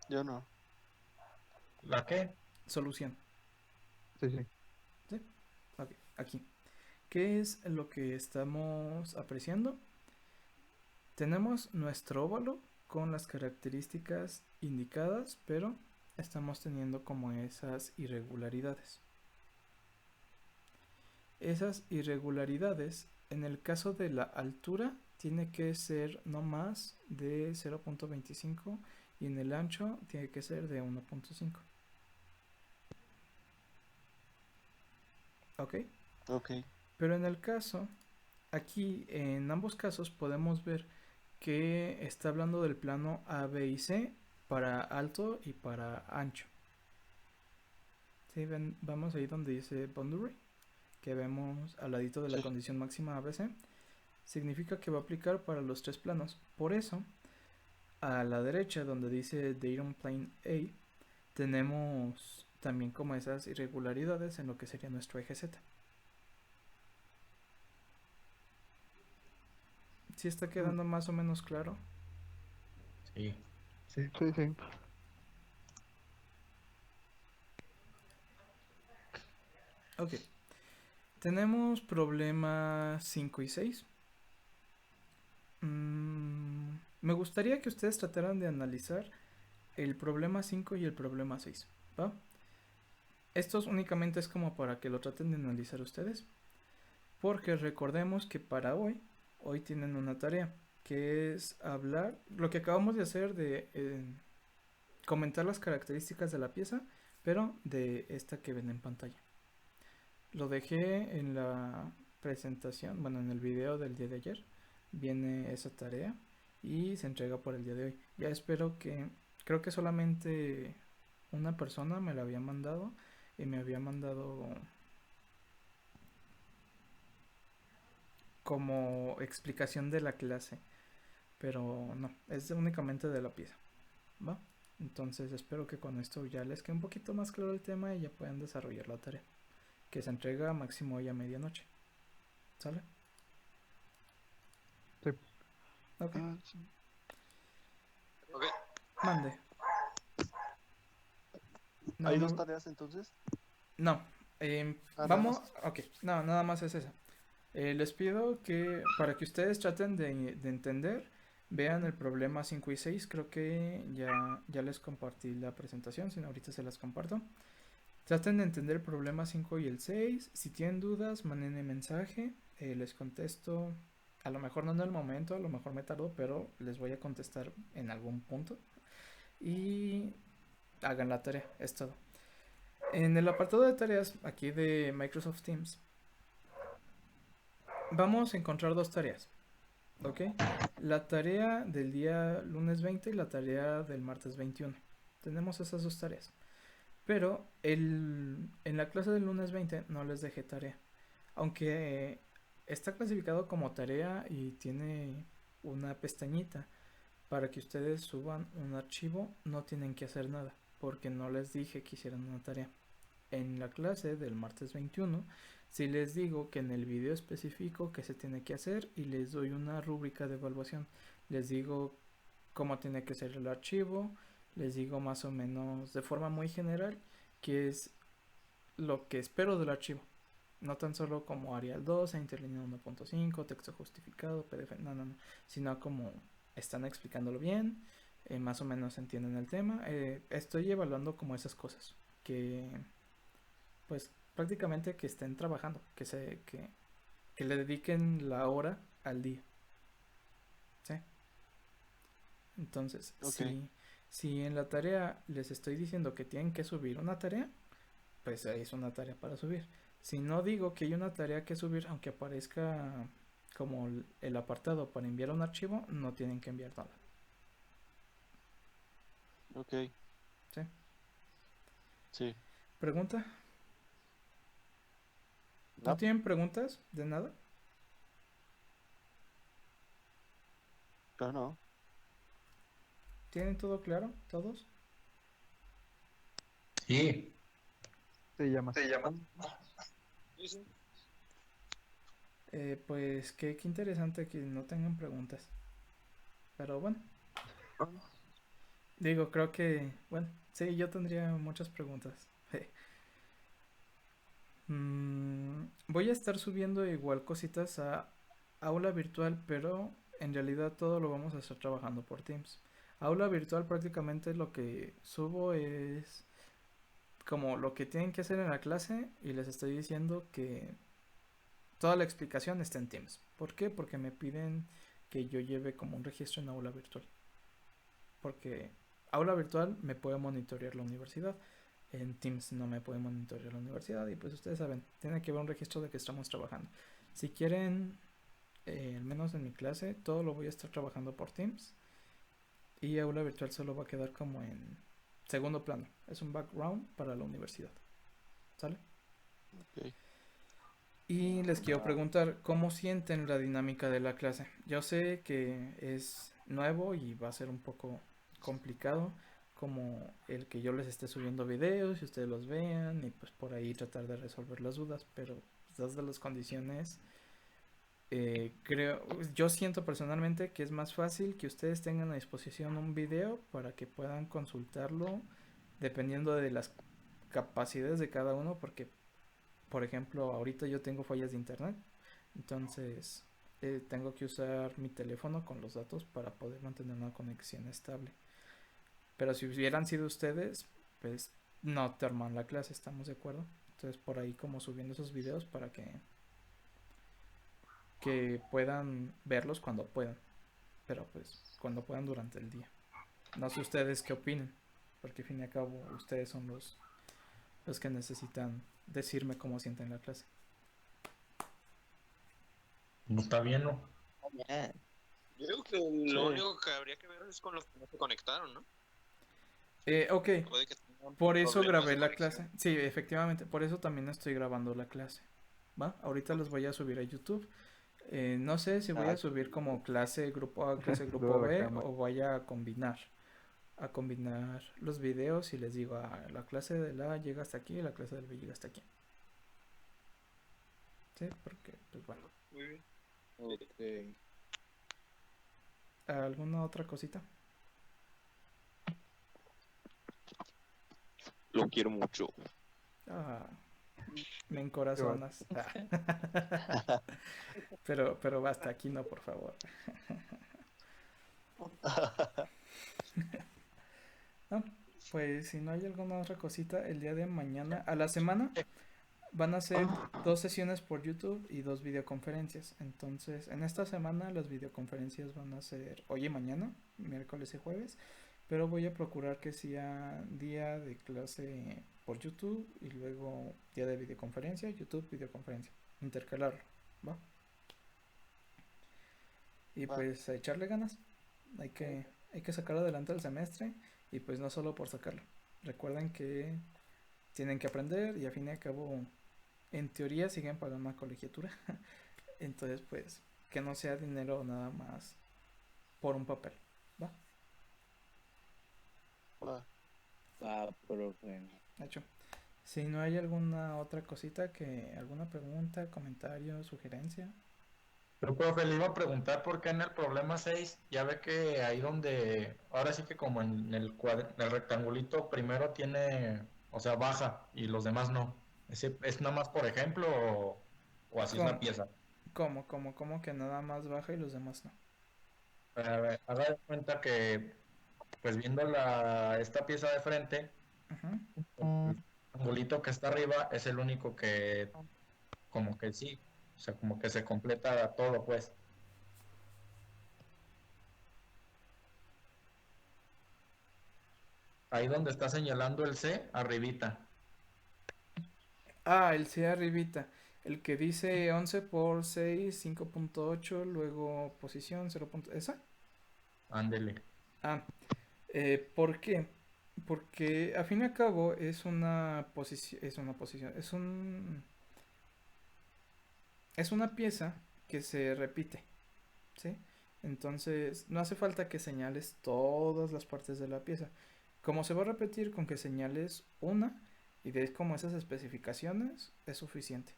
Yo no.
¿La qué?
Solución.
Sí, sí.
¿Sí? Ok, aquí. ¿Qué es lo que estamos apreciando? Tenemos nuestro óvalo con las características indicadas, pero estamos teniendo como esas irregularidades. Esas irregularidades, en el caso de la altura, tiene que ser no más de 0.25 y en el ancho tiene que ser de 1.5. ¿Ok?
Ok.
Pero en el caso, aquí en ambos casos podemos ver que está hablando del plano A, B y C para alto y para ancho. ¿Sí? Vamos ahí donde dice boundary, que vemos al ladito de la
Sí.
condición máxima ABC. Significa que va a aplicar para los tres planos. Por eso, a la derecha donde dice datum plane A, tenemos también como esas irregularidades en lo que sería nuestro eje Z. ¿Sí está quedando más o menos claro?
Sí.
Sí, sí.
Ok. Tenemos problemas 5 y 6. Me gustaría que ustedes trataran de analizar el problema 5 y el problema 6, ¿va? Estos únicamente es como para que lo traten de analizar ustedes, porque recordemos que para hoy tienen una tarea, que es hablar, lo que acabamos de hacer de comentar las características de la pieza, pero de esta que ven en pantalla. Lo dejé en la presentación, bueno, en el video del día de ayer, viene esa tarea y se entrega por el día de hoy. Ya espero que, creo que solamente una persona me la había mandado y me había mandado como explicación de la clase, pero no, es únicamente de la pieza, ¿va? Entonces espero que con esto ya les quede un poquito más claro el tema y ya puedan desarrollar la tarea, que se entrega máximo hoy a medianoche. ¿Sale?
Sí.
Ok.
Sí.
Ok.
Mande. No,
¿Hay
no,
dos tareas entonces?
no.
Nada
Vamos,
más.
ok, no, nada más es esa. Les pido que para que ustedes traten de entender, vean el problema 5 y 6. Creo que ya les compartí la presentación, si no ahorita se las comparto. Traten de entender el problema 5 y el 6. Si tienen dudas, mándenme mensaje, les contesto. A lo mejor no en el momento, a lo mejor me tardo, pero les voy a contestar en algún punto. Y hagan la tarea, es todo. En el apartado de tareas, aquí de Microsoft Teams, vamos a encontrar dos tareas. ¿Ok? La tarea del día lunes 20 y la tarea del martes 21. Tenemos esas dos tareas. Pero en la clase del lunes 20 no les dejé tarea. Aunque está clasificado como tarea y tiene una pestañita para que ustedes suban un archivo, no tienen que hacer nada, porque no les dije que hicieran una tarea. En la clase del martes 21, sí les digo que en el video específico que se tiene que hacer y les doy una rúbrica de evaluación. Les digo cómo tiene que ser el archivo, les digo más o menos de forma muy general qué es lo que espero del archivo. No tan solo como Arial 2, Interlínea 1.5, texto justificado, PDF, no, sino como están explicándolo bien, más o menos entienden el tema. Estoy evaluando como esas cosas, que pues prácticamente que estén trabajando, que le dediquen la hora al día. ¿Sí? Entonces,
Ok.
si en la tarea les estoy diciendo que tienen que subir una tarea, pues ahí es una tarea para subir. Si no digo que hay una tarea que subir, aunque aparezca como el apartado para enviar un archivo, no tienen que enviar nada.
Ok.
¿Sí?
Sí.
¿Pregunta? ¿No
No.
tienen preguntas de nada?
Pero no.
¿Tienen todo claro? ¿Todos?
Sí.
Se llama.
Sí, sí.
Pues qué interesante que no tengan preguntas. Pero bueno, digo, creo que, bueno, sí, yo tendría muchas preguntas. Voy a estar subiendo igual cositas a aula virtual, pero en realidad todo lo vamos a estar trabajando por Teams. Aula virtual prácticamente lo que subo es como lo que tienen que hacer en la clase y les estoy diciendo que toda la explicación está en Teams. ¿Por qué? Porque me piden que yo lleve como un registro en aula virtual. Porque aula virtual me puede monitorear la universidad. En Teams no me puede monitorear la universidad. Y pues ustedes saben, tiene que haber un registro de que estamos trabajando. Si quieren, al menos en mi clase, todo lo voy a estar trabajando por Teams. Y aula virtual solo va a quedar como en segundo plano. Es un background para la universidad. ¿Sale?
Ok.
Y les quiero preguntar, ¿cómo sienten la dinámica de la clase? Yo sé que es nuevo y va a ser un poco complicado, como el que yo les esté subiendo videos y ustedes los vean y pues por ahí tratar de resolver las dudas, pero pues, dadas las condiciones, yo siento personalmente que es más fácil que ustedes tengan a disposición un video para que puedan consultarlo dependiendo de las capacidades de cada uno, porque por ejemplo, ahorita yo tengo fallas de internet, entonces tengo que usar mi teléfono con los datos para poder mantener una conexión estable. Pero si hubieran sido ustedes, pues no te arman la clase, ¿estamos de acuerdo? Entonces por ahí como subiendo esos videos para que puedan verlos cuando puedan, pero pues cuando puedan durante el día. No sé ustedes qué opinen, porque al fin y al cabo ustedes son los que necesitan decirme cómo sienten la clase.
No está bien, ¿no?
Yo digo que lo único que habría que ver es con los que no se conectaron, ¿no?
Ok,
Puede que tengan
por eso
problemas
grabé
de
la
conexión.
clase. Sí, efectivamente, por eso también estoy grabando la clase. ¿Va? Ahorita los voy a subir a YouTube. No sé si voy a subir como clase grupo A, clase grupo
Luego la
B
cámara.
o vaya a combinar los videos y les digo, la clase de la A llega hasta aquí y la clase del B llega hasta aquí. Sí, porque, pues bueno.
Muy bien.
Ok.
¿Alguna otra cosita?
Lo quiero mucho.
Ah, me encorazonas. Pero basta, aquí no, por favor. No, pues si no hay alguna otra cosita, el día de mañana, a la semana, van a ser 2 sesiones por YouTube y 2 videoconferencias. Entonces, en esta semana las videoconferencias van a ser hoy y mañana, miércoles y jueves. Pero voy a procurar que sea día de clase por YouTube y luego día de videoconferencia, YouTube, videoconferencia. Intercalarlo, ¿va? Y pues a echarle ganas. Hay que sacar adelante el semestre y pues no solo por sacarlo. Recuerden que tienen que aprender y a fin y al cabo, en teoría siguen pagando una colegiatura. Entonces pues que no sea dinero nada más por un papel, ¿va?
Profe.
Hecho. Si no hay alguna otra cosita alguna pregunta, comentario, sugerencia.
Pero, profe, le iba a preguntar por qué en el problema 6, ya ve que ahí donde, ahora sí que como en el rectangulito primero tiene, o sea, baja y los demás no. ¿Ese es nada más por ejemplo o así es la
¿Cómo?
pieza?
¿Cómo que nada más baja y los demás no?
A ver, haga de cuenta que, pues viendo esta pieza de frente,
Ujú.
el rectangulito que está arriba es el único que, como que sí, o sea, como que se completa todo, pues. Ahí donde está señalando el C, arribita.
Ah, el C arribita. El que dice 11 por 6, 5.8, luego posición 0. ¿Esa?
Ándele.
Ah, ¿por qué? Porque a fin y al cabo es una pieza que se repite, ¿sí? Entonces, no hace falta que señales todas las partes de la pieza. Como se va a repetir, con que señales una y des como esas especificaciones, es suficiente.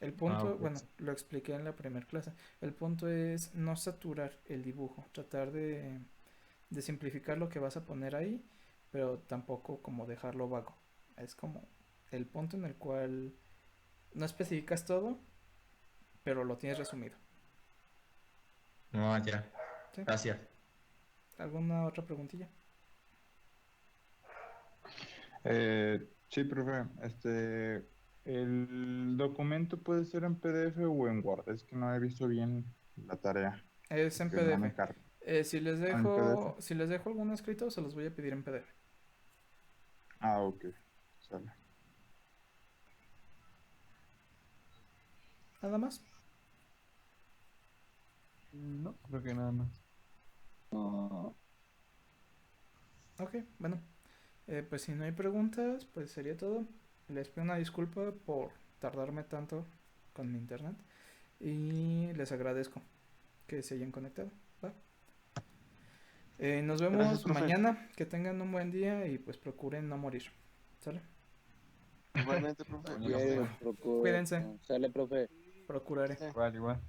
El punto,
Ok.
bueno, lo expliqué en la primera clase. El punto es no saturar el dibujo, tratar de simplificar lo que vas a poner ahí, pero tampoco como dejarlo vago. Es como el punto en el cual no especificas todo, pero lo tienes resumido.
No, ya.
¿Sí?
Gracias.
¿Alguna otra preguntilla?
Sí, profe, el documento puede ser en PDF o en Word. Es que no he visto bien la tarea,
Es en
que no
PDF.
me carga.
Si les
Ah, en PDF.
dejo algún escrito, se los voy a pedir en PDF.
Ah, ok. Sale.
Nada más.
No, creo que nada más.
Ok, bueno. Pues si no hay preguntas, pues sería todo. Les pido una disculpa por tardarme tanto con mi internet. Y les agradezco que se hayan conectado. ¿Va? Nos
Gracias,
vemos
profe.
mañana. Que tengan un buen día y pues procuren no morir. ¿Sale?
Igualmente, profe.
Bien,
Cuídense.
sale, profe.
Procuraré.
Igual, igual.